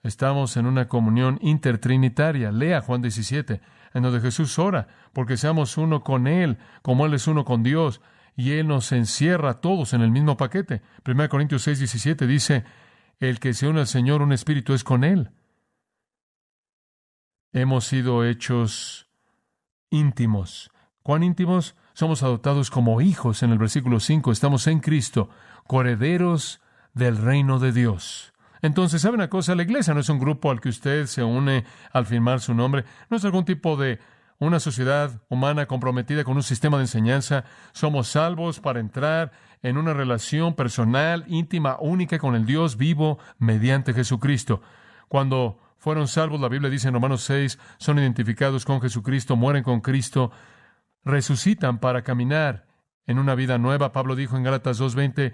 Estamos en una comunión intertrinitaria. Lea Juan 17, en donde Jesús ora, porque seamos uno con Él, como Él es uno con Dios, y Él nos encierra a todos en el mismo paquete. 1 Corintios 6:17 dice, el que se une al Señor, un espíritu es con Él. Hemos sido hechos íntimos. ¿Cuán íntimos? Somos adoptados como hijos en el versículo 5. Estamos en Cristo, coherederos del reino de Dios. Entonces, ¿sabe una cosa? La iglesia no es un grupo al que usted se une al firmar su nombre. No es algún tipo de una sociedad humana comprometida con un sistema de enseñanza. Somos salvos para entrar en una relación personal, íntima, única con el Dios vivo mediante Jesucristo. Cuando fueron salvos, la Biblia dice en Romanos 6, son identificados con Jesucristo, mueren con Cristo, resucitan para caminar en una vida nueva. Pablo dijo en Gálatas 2:20,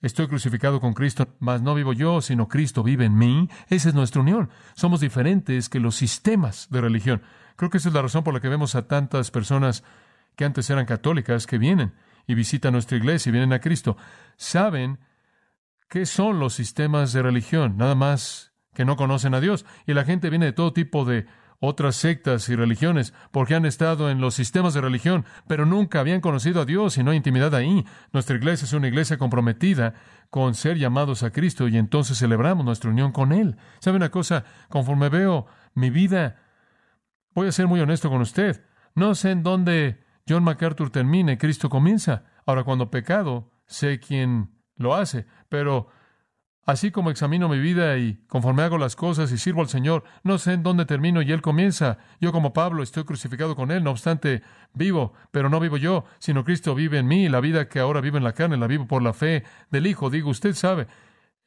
estoy crucificado con Cristo, mas no vivo yo, sino Cristo vive en mí. Esa es nuestra unión. Somos diferentes que los sistemas de religión. Creo que esa es la razón por la que vemos a tantas personas que antes eran católicas que vienen y visitan nuestra iglesia y vienen a Cristo. Saben qué son los sistemas de religión, nada más que no conocen a Dios. Y la gente viene de todo tipo de otras sectas y religiones, porque han estado en los sistemas de religión, pero nunca habían conocido a Dios y no hay intimidad ahí. Nuestra iglesia es una iglesia comprometida con ser llamados a Cristo y entonces celebramos nuestra unión con Él. ¿Sabe una cosa? Conforme veo mi vida, voy a ser muy honesto con usted. No sé en dónde John MacArthur termina y Cristo comienza. Ahora, cuando pecado, sé quién lo hace, pero así como examino mi vida y conforme hago las cosas y sirvo al Señor, no sé en dónde termino y Él comienza. Yo como Pablo estoy crucificado con Él, no obstante vivo, pero no vivo yo, sino Cristo vive en mí. La vida que ahora vivo en la carne, la vivo por la fe del Hijo. Digo, usted sabe,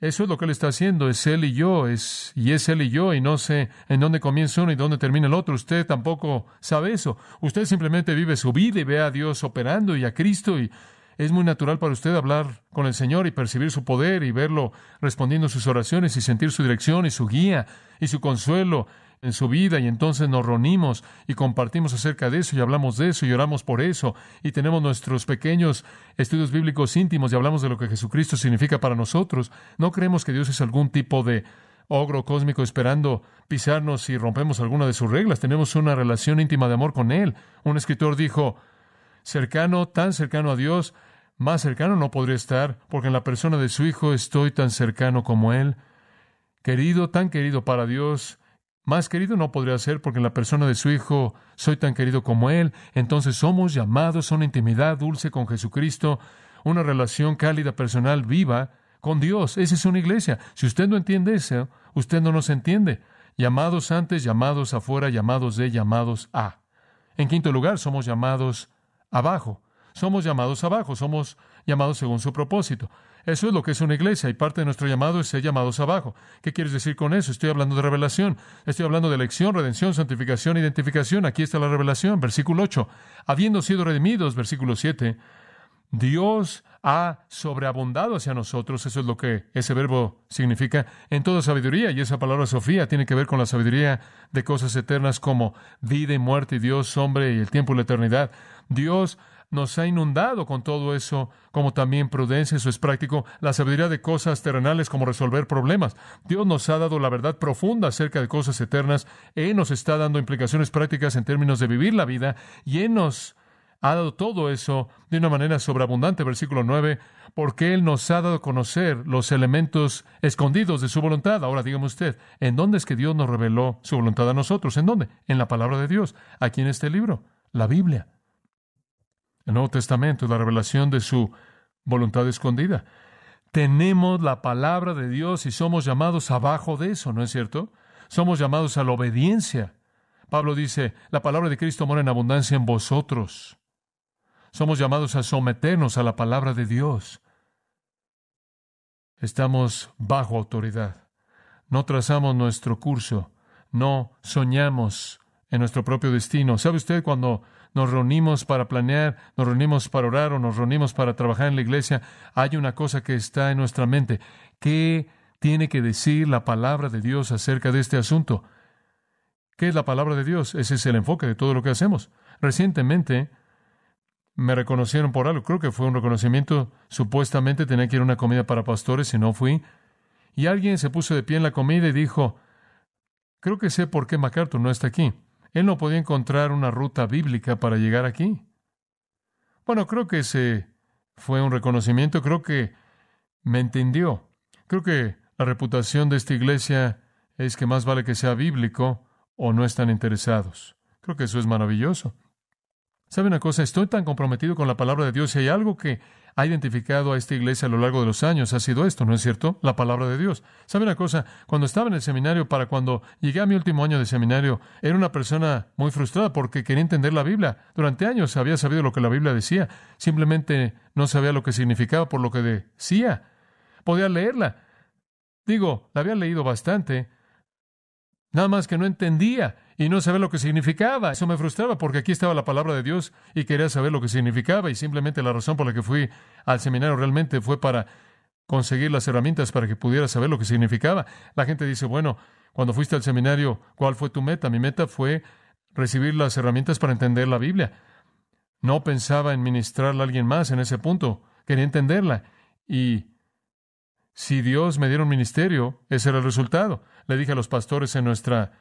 eso es lo que Él está haciendo, es Él y yo, es Él y yo, y no sé en dónde comienza uno y dónde termina el otro. Usted tampoco sabe eso. Usted simplemente vive su vida y ve a Dios operando y a Cristo, y es muy natural para usted hablar con el Señor y percibir su poder y verlo respondiendo sus oraciones y sentir su dirección y su guía y su consuelo en su vida. Y entonces nos reunimos y compartimos acerca de eso y hablamos de eso y oramos por eso y tenemos nuestros pequeños estudios bíblicos íntimos y hablamos de lo que Jesucristo significa para nosotros. No creemos que Dios es algún tipo de ogro cósmico esperando pisarnos si rompemos alguna de sus reglas. Tenemos una relación íntima de amor con Él. Un escritor dijo, cercano, tan cercano a Dios, más cercano no podría estar, porque en la persona de su Hijo estoy tan cercano como Él. Querido, tan querido para Dios, más querido no podría ser, porque en la persona de su Hijo soy tan querido como Él. Entonces somos llamados a una intimidad dulce con Jesucristo, una relación cálida, personal, viva con Dios. Esa es una iglesia. Si usted no entiende eso, usted no nos entiende. Llamados antes, llamados afuera, llamados de, llamados a. En quinto lugar, somos llamados abajo. Somos llamados abajo, somos llamados según su propósito. Eso es lo que es una iglesia, y parte de nuestro llamado es ser llamados abajo. ¿Qué quieres decir con eso? Estoy hablando de revelación, estoy hablando de elección, redención, santificación, identificación. Aquí está la revelación, versículo 8. Habiendo sido redimidos, versículo 7, Dios ha sobreabundado hacia nosotros, eso es lo que ese verbo significa, en toda sabiduría, y esa palabra Sofía tiene que ver con la sabiduría de cosas eternas como vida y muerte, y Dios, hombre, y el tiempo y la eternidad. Dios nos ha inundado con todo eso, como también prudencia, eso es práctico, la sabiduría de cosas terrenales como resolver problemas. Dios nos ha dado la verdad profunda acerca de cosas eternas. Él nos está dando implicaciones prácticas en términos de vivir la vida, y Él nos ha dado todo eso de una manera sobreabundante, versículo 9, porque Él nos ha dado a conocer los elementos escondidos de su voluntad. Ahora dígame usted, ¿en dónde es que Dios nos reveló su voluntad a nosotros? ¿En dónde? En la palabra de Dios, aquí en este libro, la Biblia. El Nuevo Testamento es la revelación de su voluntad escondida. Tenemos la palabra de Dios y somos llamados abajo de eso, ¿no es cierto? Somos llamados a la obediencia. Pablo dice, la palabra de Cristo mora en abundancia en vosotros. Somos llamados a someternos a la palabra de Dios. Estamos bajo autoridad. No trazamos nuestro curso. No soñamos en nuestro propio destino. ¿Sabe usted cuando nos reunimos para planear, nos reunimos para orar o nos reunimos para trabajar en la iglesia? Hay una cosa que está en nuestra mente. ¿Qué tiene que decir la palabra de Dios acerca de este asunto? ¿Qué es la palabra de Dios? Ese es el enfoque de todo lo que hacemos. Recientemente me reconocieron por algo. Creo que fue un reconocimiento. Supuestamente tenía que ir a una comida para pastores y no fui. Y alguien se puso de pie en la comida y dijo, creo que sé por qué MacArthur no está aquí. Él no podía encontrar una ruta bíblica para llegar aquí. Bueno, creo que ese fue un reconocimiento. Creo que me entendió. Creo que la reputación de esta iglesia es que más vale que sea bíblico o no están interesados. Creo que eso es maravilloso. ¿Sabe una cosa? Estoy tan comprometido con la palabra de Dios y hay algo que ha identificado a esta iglesia a lo largo de los años ha sido esto, ¿no es cierto? La palabra de Dios. ¿Sabe una cosa? Cuando estaba en el seminario, para cuando llegué a mi último año de seminario, era una persona muy frustrada porque quería entender la Biblia. Durante años había sabido lo que la Biblia decía, simplemente no sabía lo que significaba por lo que decía. Podía leerla. Digo, la había leído bastante, nada más que no entendía y no sabía lo que significaba. Eso me frustraba porque aquí estaba la palabra de Dios y quería saber lo que significaba, y simplemente la razón por la que fui al seminario realmente fue para conseguir las herramientas para que pudiera saber lo que significaba. La gente dice, bueno, cuando fuiste al seminario, ¿cuál fue tu meta? Mi meta fue recibir las herramientas para entender la Biblia. No pensaba en ministrarle a alguien más en ese punto. Quería entenderla. Y si Dios me diera un ministerio, ese era el resultado. Le dije a los pastores en nuestra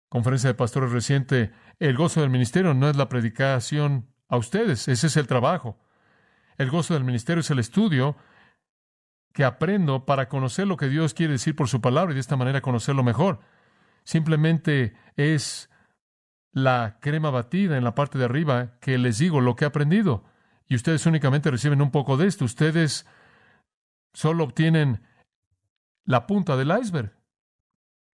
conferencia de pastores reciente, el gozo del ministerio no es la predicación a ustedes, ese es el trabajo. El gozo del ministerio es el estudio que aprendo para conocer lo que Dios quiere decir por su palabra y de esta manera conocerlo mejor. Simplemente es la crema batida en la parte de arriba que les digo lo que he aprendido. Y ustedes únicamente reciben un poco de esto. Ustedes solo obtienen la punta del iceberg.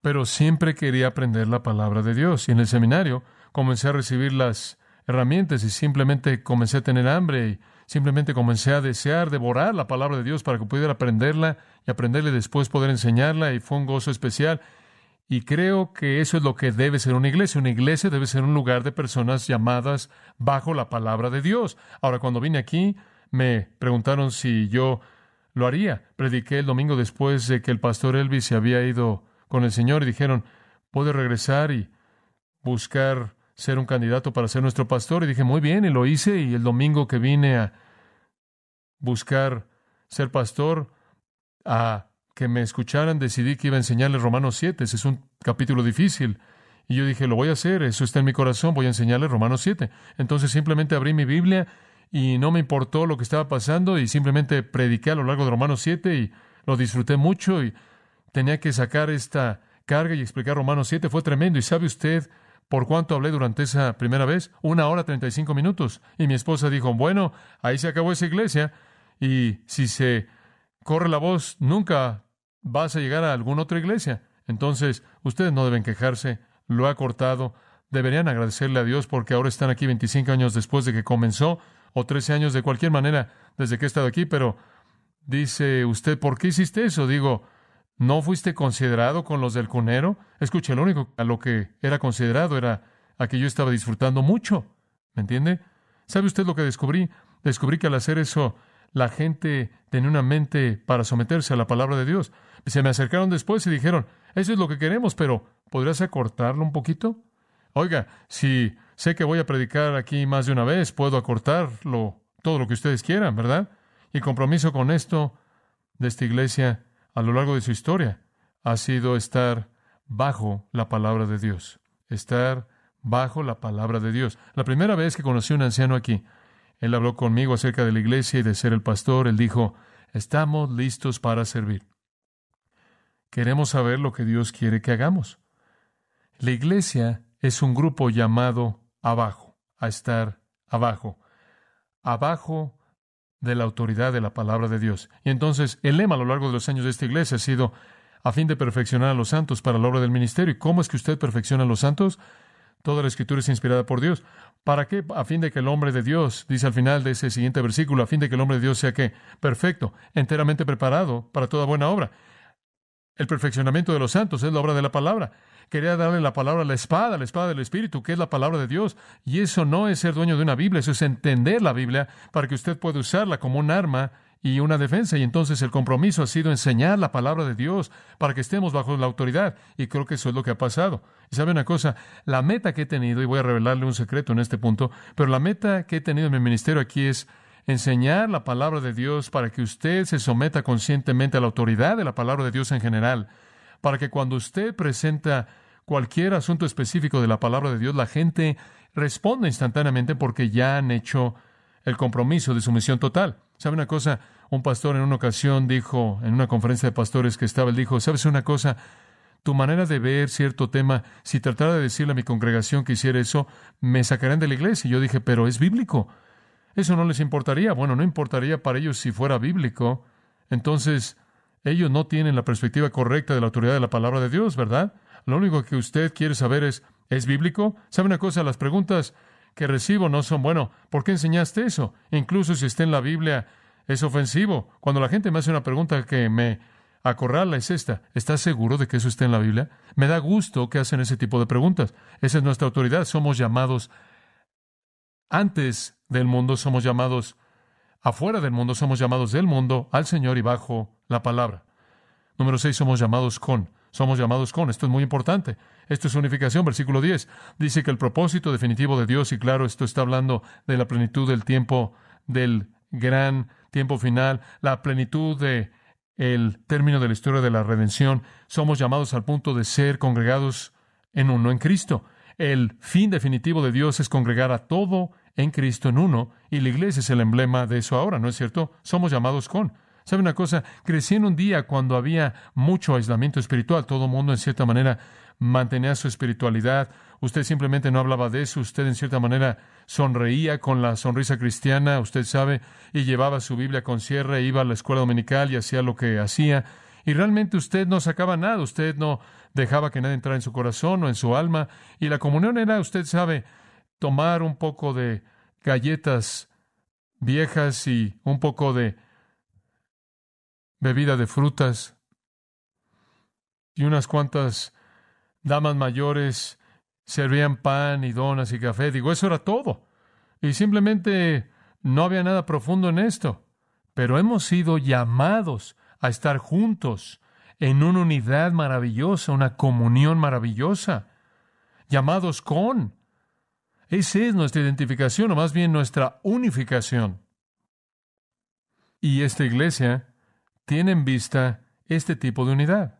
Pero siempre quería aprender la palabra de Dios. Y en el seminario comencé a recibir las herramientas y simplemente comencé a tener hambre y simplemente comencé a desear devorar la palabra de Dios para que pudiera aprenderla y aprenderla y después poder enseñarla, y fue un gozo especial. Y creo que eso es lo que debe ser una iglesia. Una iglesia debe ser un lugar de personas llamadas bajo la palabra de Dios. Ahora, cuando vine aquí, me preguntaron si yo lo haría. Prediqué el domingo después de que el pastor Elvis se había ido con el Señor y dijeron, ¿puede regresar y buscar ser un candidato para ser nuestro pastor? Y dije, muy bien, y lo hice, y el domingo que vine a buscar ser pastor, a que me escucharan, decidí que iba a enseñarles Romanos 7. Ese es un capítulo difícil. Y yo dije, lo voy a hacer, eso está en mi corazón, voy a enseñarles Romanos 7. Entonces simplemente abrí mi Biblia y no me importó lo que estaba pasando y simplemente prediqué a lo largo de Romanos 7 y lo disfruté mucho y tenía que sacar esta carga y explicar Romanos 7. Fue tremendo. ¿Y sabe usted por cuánto hablé durante esa primera vez? 1 hora 35 minutos. Y mi esposa dijo, bueno, ahí se acabó esa iglesia, y si se corre la voz, nunca vas a llegar a alguna otra iglesia. Entonces, ustedes no deben quejarse. Lo ha cortado. Deberían agradecerle a Dios porque ahora están aquí 25 años después de que comenzó, o 13 años de cualquier manera desde que he estado aquí. Pero dice usted, ¿por qué hiciste eso? Digo, ¿no fuiste considerado con los del cunero? Escuche, lo único a lo que era considerado era a que yo estaba disfrutando mucho. ¿Me entiende? ¿Sabe usted lo que descubrí? Descubrí que al hacer eso, la gente tenía una mente para someterse a la palabra de Dios. Se me acercaron después y dijeron, eso es lo que queremos, pero ¿podrías acortarlo un poquito? Oiga, si sé que voy a predicar aquí más de una vez, puedo acortarlo todo lo que ustedes quieran, ¿verdad? Y el compromiso con esto de esta iglesia a lo largo de su historia ha sido estar bajo la palabra de Dios. Estar bajo la palabra de Dios. La primera vez que conocí a un anciano aquí, él habló conmigo acerca de la iglesia y de ser el pastor. Él dijo, estamos listos para servir. Queremos saber lo que Dios quiere que hagamos. La iglesia es un grupo llamado abajo, a estar abajo de la autoridad de la palabra de Dios. Y entonces el lema a lo largo de los años de esta iglesia ha sido a fin de perfeccionar a los santos para la obra del ministerio. ¿Y cómo es que usted perfecciona a los santos? Toda la Escritura es inspirada por Dios. ¿Para qué? A fin de que el hombre de Dios, dice al final de ese siguiente versículo, a fin de que el hombre de Dios sea ¿qué? Perfecto, enteramente preparado para toda buena obra. El perfeccionamiento de los santos es la obra de la palabra. Quería darle la palabra a la espada del Espíritu, que es la palabra de Dios. Y eso no es ser dueño de una Biblia, eso es entender la Biblia para que usted pueda usarla como un arma y una defensa. Y entonces el compromiso ha sido enseñar la palabra de Dios para que estemos bajo la autoridad. Y creo que eso es lo que ha pasado. Y sabe una cosa, la meta que he tenido, y voy a revelarle un secreto en este punto, pero la meta que he tenido en mi ministerio aquí es enseñar la palabra de Dios para que usted se someta conscientemente a la autoridad de la palabra de Dios en general, para que cuando usted presenta cualquier asunto específico de la palabra de Dios, la gente responda instantáneamente porque ya han hecho el compromiso de sumisión total. ¿Sabe una cosa? Un pastor en una ocasión dijo, en una conferencia de pastores que estaba, él dijo, ¿sabes una cosa? Tu manera de ver cierto tema, si tratara de decirle a mi congregación que hiciera eso, me sacarían de la iglesia. Y yo dije, pero es bíblico. Eso no les importaría. Bueno, no importaría para ellos si fuera bíblico. Entonces, ellos no tienen la perspectiva correcta de la autoridad de la palabra de Dios, ¿verdad? Lo único que usted quiere saber ¿es bíblico? ¿Sabe una cosa? Las preguntas que recibo no son, bueno, ¿por qué enseñaste eso? Incluso si está en la Biblia, es ofensivo. Cuando la gente me hace una pregunta que me acorrala es esta: ¿estás seguro de que eso está en la Biblia? Me da gusto que hacen ese tipo de preguntas. Esa es nuestra autoridad. Somos llamados antes del mundo, somos llamados afuera del mundo, somos llamados del mundo al Señor y bajo la palabra. Número 6, somos llamados con. Somos llamados con. Esto es muy importante. Esto es unificación. Versículo 10. Dice que el propósito definitivo de Dios, y claro, esto está hablando de la plenitud del tiempo, del gran tiempo final, la plenitud de el término de la historia de la redención. Somos llamados al punto de ser congregados en uno en Cristo. El fin definitivo de Dios es congregar a todo en Cristo en uno, y la iglesia es el emblema de eso ahora, ¿no es cierto? Somos llamados con. ¿Sabe una cosa? Crecí en un día cuando había mucho aislamiento espiritual. Todo el mundo, en cierta manera, mantenía su espiritualidad. Usted simplemente no hablaba de eso. Usted, en cierta manera, sonreía con la sonrisa cristiana, usted sabe, y llevaba su Biblia con cierre, iba a la escuela dominical y hacía lo que hacía. Y realmente usted no sacaba nada. Usted no dejaba que nadie entrara en su corazón o en su alma. Y la comunión era, usted sabe, tomar un poco de galletas viejas y un poco de bebida de frutas, y unas cuantas damas mayores servían pan y donas y café. Digo, eso era todo. Y simplemente no había nada profundo en esto. Pero hemos sido llamados a estar juntos en una unidad maravillosa, una comunión maravillosa, llamados con. Esa es nuestra identificación, o más bien nuestra unificación. Y esta iglesia tiene en vista este tipo de unidad.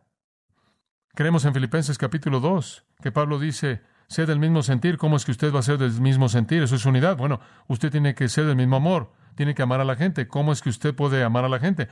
Creemos en Filipenses capítulo 2, que Pablo dice, sé del mismo sentir. ¿Cómo es que usted va a ser del mismo sentir? Eso es unidad. Bueno, usted tiene que ser del mismo amor, tiene que amar a la gente. ¿Cómo es que usted puede amar a la gente?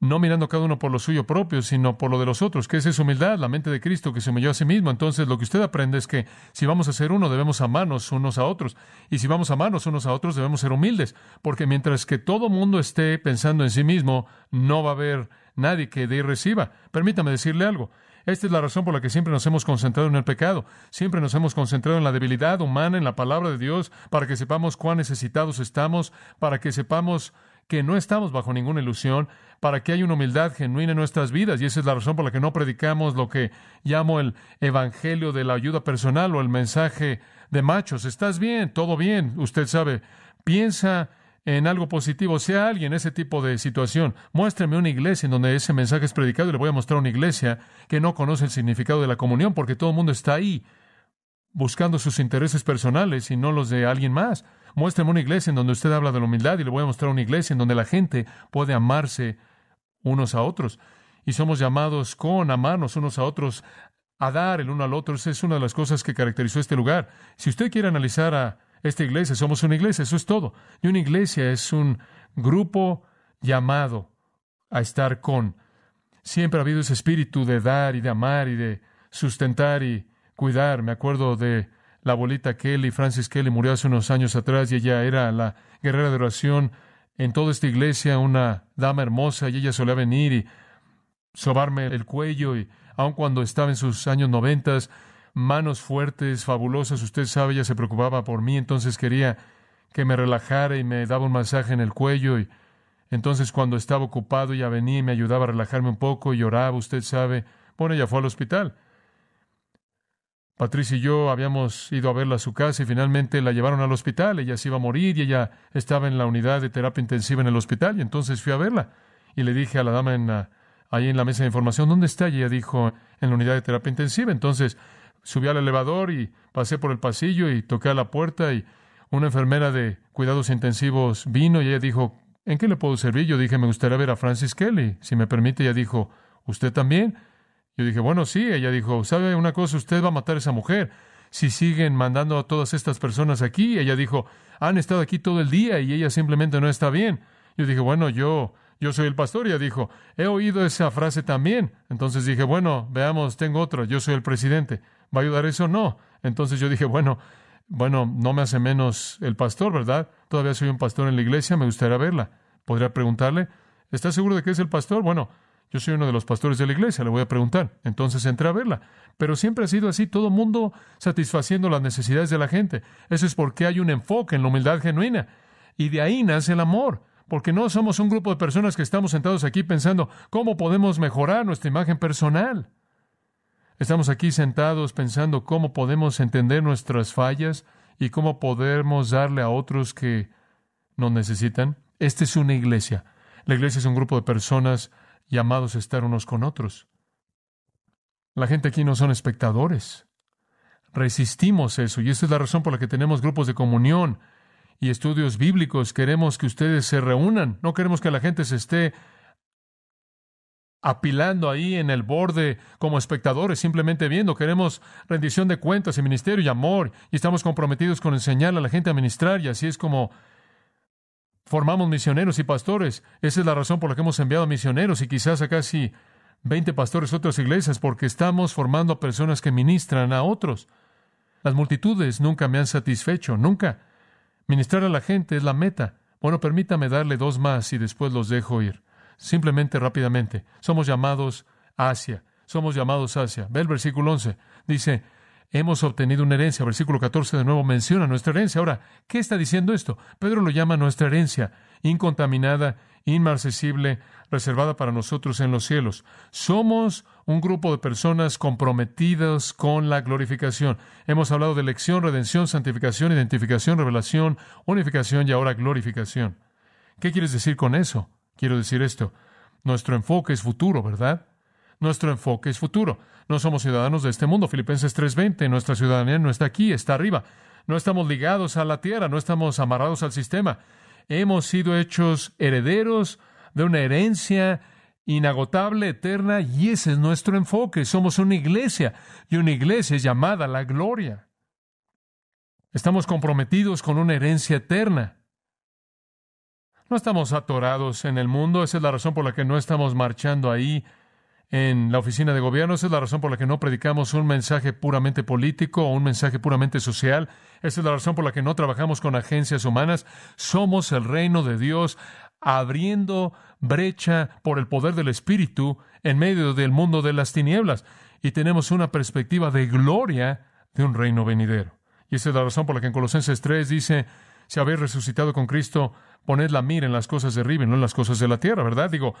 No mirando cada uno por lo suyo propio, sino por lo de los otros. ¿Qué es esa humildad? La mente de Cristo que se humilló a sí mismo. Entonces, lo que usted aprende es que si vamos a ser uno, debemos amarnos unos a otros. Y si vamos a amarnos unos a otros, debemos ser humildes. Porque mientras que todo mundo esté pensando en sí mismo, no va a haber nadie que dé y reciba. Permítame decirle algo. Esta es la razón por la que siempre nos hemos concentrado en el pecado. Siempre nos hemos concentrado en la debilidad humana, en la palabra de Dios, para que sepamos cuán necesitados estamos, para que sepamos que no estamos bajo ninguna ilusión, para que haya una humildad genuina en nuestras vidas. Y esa es la razón por la que no predicamos lo que llamo el evangelio de la ayuda personal o el mensaje de machos. ¿Estás bien? ¿Todo bien? Usted sabe, piensa en algo positivo. Sea alguien en ese tipo de situación, muéstreme una iglesia en donde ese mensaje es predicado, y le voy a mostrar una iglesia que no conoce el significado de la comunión, porque todo el mundo está ahí buscando sus intereses personales y no los de alguien más. Muéstreme una iglesia en donde usted habla de la humildad, y le voy a mostrar una iglesia en donde la gente puede amarse unos a otros. Y somos llamados con amarnos unos a otros, a dar el uno al otro. Esa es una de las cosas que caracterizó este lugar. Si usted quiere analizar a esta iglesia, somos una iglesia, eso es todo. Y una iglesia es un grupo llamado a estar con. Siempre ha habido ese espíritu de dar y de amar y de sustentar y cuidar. Me acuerdo de la abuelita Kelly, Francis Kelly, murió hace unos años atrás, y ella era la guerrera de oración en toda esta iglesia, una dama hermosa, y ella solía venir y sobarme el cuello, y aun cuando estaba en sus años 90, manos fuertes, fabulosas, usted sabe, ella se preocupaba por mí, entonces quería que me relajara y me daba un masaje en el cuello, y entonces cuando estaba ocupado ella venía y me ayudaba a relajarme un poco y lloraba, usted sabe. Bueno, ella fue al hospital. Patricia y yo habíamos ido a verla a su casa y finalmente la llevaron al hospital. Ella se iba a morir y ella estaba en la unidad de terapia intensiva en el hospital, y entonces fui a verla y le dije a la dama ahí en la mesa de información, ¿dónde está? Y ella dijo, en la unidad de terapia intensiva. Entonces subí al elevador y pasé por el pasillo y toqué a la puerta, y una enfermera de cuidados intensivos vino y ella dijo, ¿en qué le puedo servir? Yo dije, me gustaría ver a Francis Kelly, si me permite. Ella dijo, ¿usted también? Yo dije, bueno, sí. Ella dijo, ¿sabe una cosa? Usted va a matar a esa mujer si siguen mandando a todas estas personas aquí. Ella dijo, han estado aquí todo el día y ella simplemente no está bien. Yo dije, bueno, yo soy el pastor. Y ella dijo, he oído esa frase también. Entonces dije, bueno, veamos, tengo otra. Yo soy el presidente. ¿Va a ayudar eso? No. Entonces yo dije, bueno, Bueno, no me hace menos el pastor, ¿verdad? Todavía soy un pastor en la iglesia, me gustaría verla. Podría preguntarle, ¿estás seguro de que es el pastor? Bueno, yo soy uno de los pastores de la iglesia, le voy a preguntar. Entonces entré a verla. Pero siempre ha sido así, todo mundo satisfaciendo las necesidades de la gente. Eso es porque hay un enfoque en la humildad genuina. Y de ahí nace el amor. Porque no somos un grupo de personas que estamos sentados aquí pensando cómo podemos mejorar nuestra imagen personal. Estamos aquí sentados pensando cómo podemos entender nuestras fallas y cómo podemos darle a otros que nos necesitan. Esta es una iglesia. La iglesia es un grupo de personas llamados a estar unos con otros. La gente aquí no son espectadores. Resistimos eso y esa es la razón por la que tenemos grupos de comunión y estudios bíblicos. Queremos que ustedes se reúnan. No queremos que la gente se esté apilando ahí en el borde como espectadores, simplemente viendo. Queremos rendición de cuentas y ministerio y amor, y estamos comprometidos con enseñarle a la gente a ministrar, y así es como formamos misioneros y pastores. Esa es la razón por la que hemos enviado misioneros y quizás a casi 20 pastores de otras iglesias, porque estamos formando a personas que ministran a otros. Las multitudes nunca me han satisfecho, nunca. Ministrar a la gente es la meta. Bueno, permítame darle dos más y después los dejo ir. Simplemente, rápidamente. Somos llamados hacia. Somos llamados hacia. Ve el versículo 11. Dice, hemos obtenido una herencia. Versículo 14 de nuevo menciona nuestra herencia. Ahora, ¿qué está diciendo esto? Pedro lo llama nuestra herencia, incontaminada, inmarcesible, reservada para nosotros en los cielos. Somos un grupo de personas comprometidas con la glorificación. Hemos hablado de elección, redención, santificación, identificación, revelación, unificación y ahora glorificación. ¿Qué quieres decir con eso? Quiero decir esto. Nuestro enfoque es futuro, ¿verdad? Nuestro enfoque es futuro. No somos ciudadanos de este mundo. Filipenses 3:20. Nuestra ciudadanía no está aquí, está arriba. No estamos ligados a la tierra, no estamos amarrados al sistema. Hemos sido hechos herederos de una herencia inagotable, eterna, y ese es nuestro enfoque. Somos una iglesia, y una iglesia es llamada la gloria. Estamos comprometidos con una herencia eterna. No estamos atorados en el mundo. Esa es la razón por la que no estamos marchando ahí en la oficina de gobierno. Esa es la razón por la que no predicamos un mensaje puramente político o un mensaje puramente social. Esa es la razón por la que no trabajamos con agencias humanas. Somos el reino de Dios abriendo brecha por el poder del Espíritu en medio del mundo de las tinieblas. Y tenemos una perspectiva de gloria de un reino venidero. Y esa es la razón por la que en Colosenses 3 dice, si habéis resucitado con Cristo, poned la mira en las cosas de arriba y no en las cosas de la tierra, ¿verdad? Digo,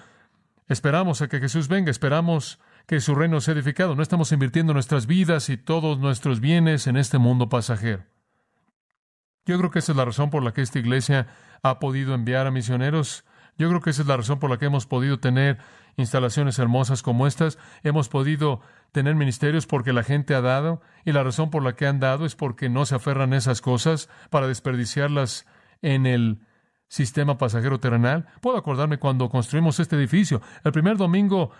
esperamos a que Jesús venga, esperamos que su reino sea edificado. No estamos invirtiendo nuestras vidas y todos nuestros bienes en este mundo pasajero. Yo creo que esa es la razón por la que esta iglesia ha podido enviar a misioneros. Yo creo que esa es la razón por la que hemos podido tener instalaciones hermosas como estas. Hemos podido tener ministerios porque la gente ha dado, y la razón por la que han dado es porque no se aferran a esas cosas para desperdiciarlas en el sistema pasajero terrenal. Puedo acordarme cuando construimos este edificio. El primer domingo,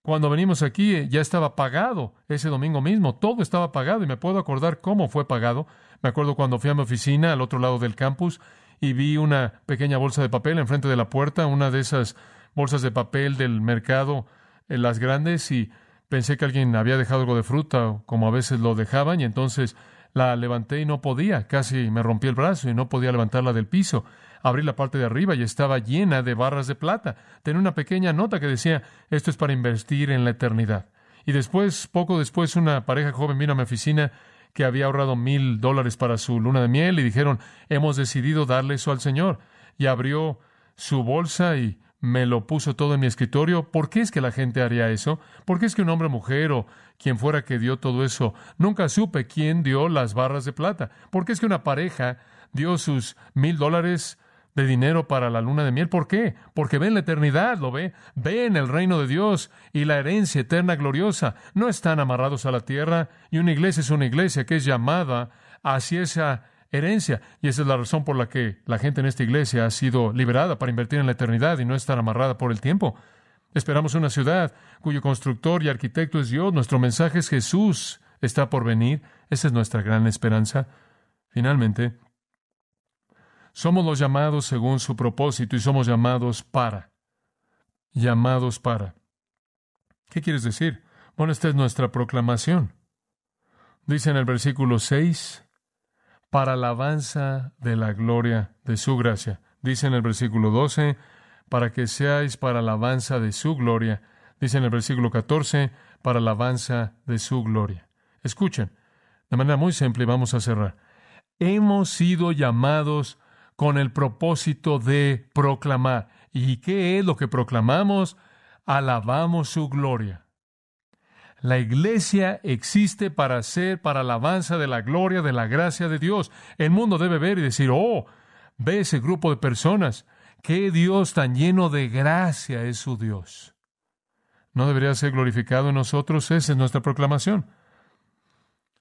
cuando venimos aquí, ya estaba pagado. Ese domingo mismo, todo estaba pagado, y me puedo acordar cómo fue pagado. Me acuerdo cuando fui a mi oficina al otro lado del campus y vi una pequeña bolsa de papel enfrente de la puerta, una de esas bolsas de papel del mercado, las grandes, y pensé que alguien había dejado algo de fruta, como a veces lo dejaban, y entonces la levanté y no podía. Casi me rompí el brazo y no podía levantarla del piso. Abrí la parte de arriba y estaba llena de barras de plata. Tenía una pequeña nota que decía, esto es para invertir en la eternidad. Y después, poco después, una pareja joven vino a mi oficina que había ahorrado $1,000 para su luna de miel y dijeron, hemos decidido darle eso al Señor. Y abrió su bolsa y me lo puso todo en mi escritorio. ¿Por qué es que la gente haría eso? ¿Por qué es que un hombre o mujer o quien fuera que dio todo eso? Nunca supe quién dio las barras de plata. ¿Por qué es que una pareja dio sus $1,000 de dinero para la luna de miel? ¿Por qué? Porque ven la eternidad, ¿lo ve? Ven el reino de Dios y la herencia eterna gloriosa. No están amarrados a la tierra, y una iglesia es una iglesia que es llamada hacia esa herencia. Y esa es la razón por la que la gente en esta iglesia ha sido liberada para invertir en la eternidad y no estar amarrada por el tiempo. Esperamos una ciudad cuyo constructor y arquitecto es Dios. Nuestro mensaje es Jesús está por venir. Esa es nuestra gran esperanza. Finalmente, somos los llamados según su propósito y somos llamados para. Llamados para. ¿Qué quieres decir? Bueno, esta es nuestra proclamación. Dice en el versículo 6, para alabanza de la gloria de su gracia. Dice en el versículo 12, para que seáis para alabanza de su gloria. Dice en el versículo 14, para alabanza de su gloria. Escuchen, de manera muy simple, y vamos a cerrar. Hemos sido llamados con el propósito de proclamar. ¿Y qué es lo que proclamamos? Alabamos su gloria. La iglesia existe para ser para alabanza de la gloria, de la gracia de Dios. El mundo debe ver y decir, oh, ve ese grupo de personas. ¡Qué Dios tan lleno de gracia es su Dios! ¿No debería ser glorificado en nosotros? Esa es nuestra proclamación.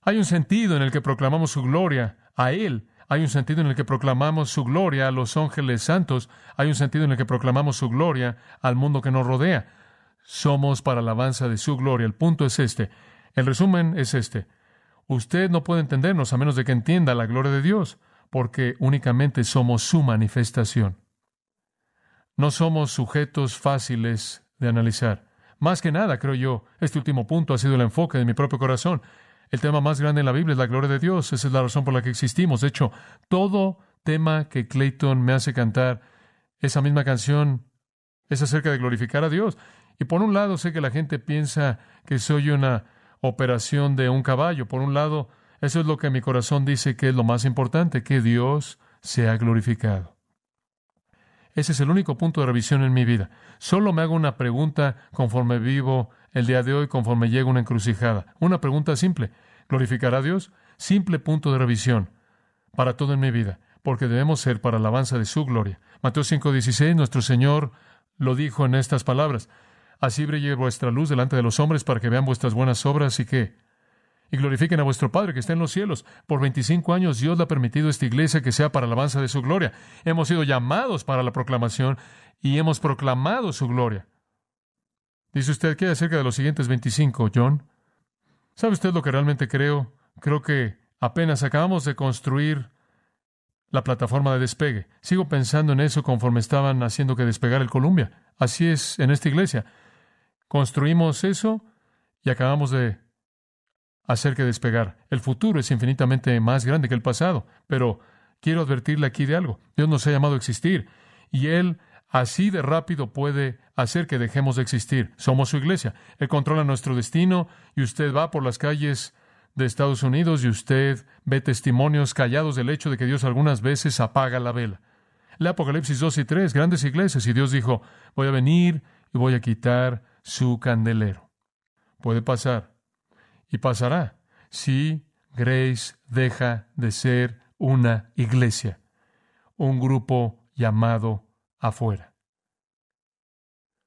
Hay un sentido en el que proclamamos su gloria a Él. Hay un sentido en el que proclamamos su gloria a los ángeles santos. Hay un sentido en el que proclamamos su gloria al mundo que nos rodea. Somos para alabanza de su gloria. El punto es este. El resumen es este. Usted no puede entendernos a menos de que entienda la gloria de Dios, porque únicamente somos su manifestación. No somos sujetos fáciles de analizar. Más que nada, creo yo, este último punto ha sido el enfoque de mi propio corazón. El tema más grande en la Biblia es la gloria de Dios. Esa es la razón por la que existimos. De hecho, todo tema que Clayton me hace cantar, esa misma canción, es acerca de glorificar a Dios. Y por un lado, sé que la gente piensa que soy una operación de un caballo. Por un lado, eso es lo que mi corazón dice que es lo más importante, que Dios sea glorificado. Ese es el único punto de revisión en mi vida. Solo me hago una pregunta conforme vivo el día de hoy, conforme llego a una encrucijada. Una pregunta simple. ¿Glorificará a Dios? Simple punto de revisión para todo en mi vida, porque debemos ser para alabanza de su gloria. Mateo 5:16, nuestro Señor lo dijo en estas palabras. Así brille vuestra luz delante de los hombres para que vean vuestras buenas obras y ¿qué? Y glorifiquen a vuestro Padre que está en los cielos. Por 25 años Dios le ha permitido a esta iglesia que sea para alabanza de su gloria. Hemos sido llamados para la proclamación y hemos proclamado su gloria. Dice usted, ¿qué hay acerca de los siguientes 25, John? ¿Sabe usted lo que realmente creo? Creo que apenas acabamos de construir la plataforma de despegue. Sigo pensando en eso conforme estaban haciendo que despegara el Columbia. Así es en esta iglesia. Construimos eso y acabamos de hacer que despegar. El futuro es infinitamente más grande que el pasado, pero quiero advertirle aquí de algo. Dios nos ha llamado a existir y Él así de rápido puede hacer que dejemos de existir. Somos su iglesia. Él controla nuestro destino y usted va por las calles de Estados Unidos y usted ve testimonios callados del hecho de que Dios algunas veces apaga la vela. Lee Apocalipsis 2 y 3, grandes iglesias, y Dios dijo, voy a venir y voy a quitar su candelero. Puede pasar. Y pasará si Grace deja de ser una iglesia, un grupo llamado afuera.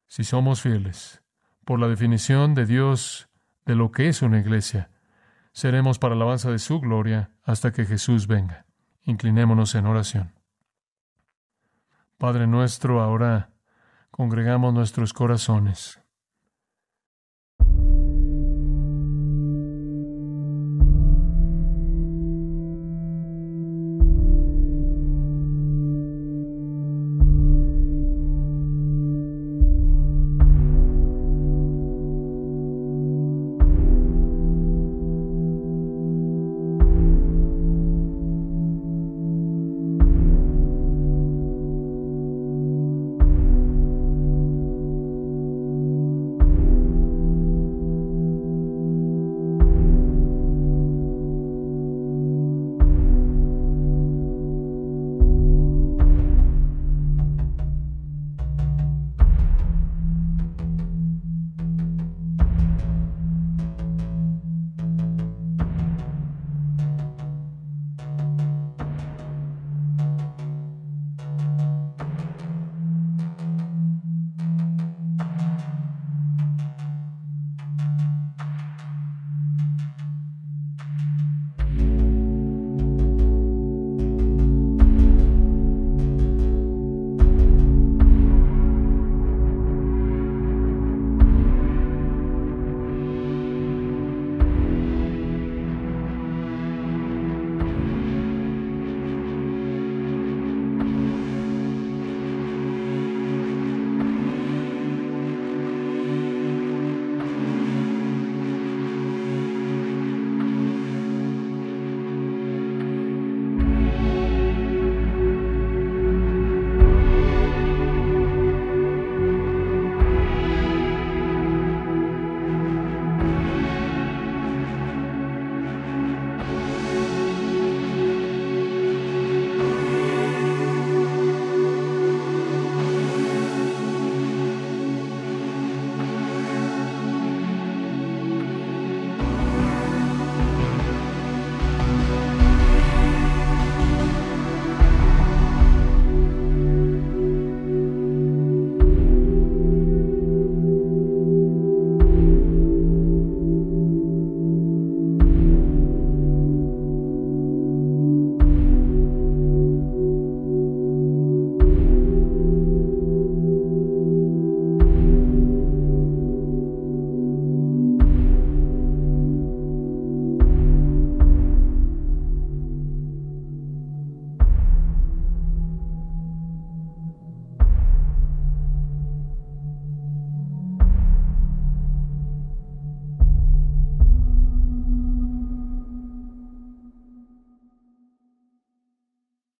Si somos fieles por la definición de Dios de lo que es una iglesia, seremos para alabanza de su gloria hasta que Jesús venga. Inclinémonos en oración. Padre nuestro, ahora congregamos nuestros corazones.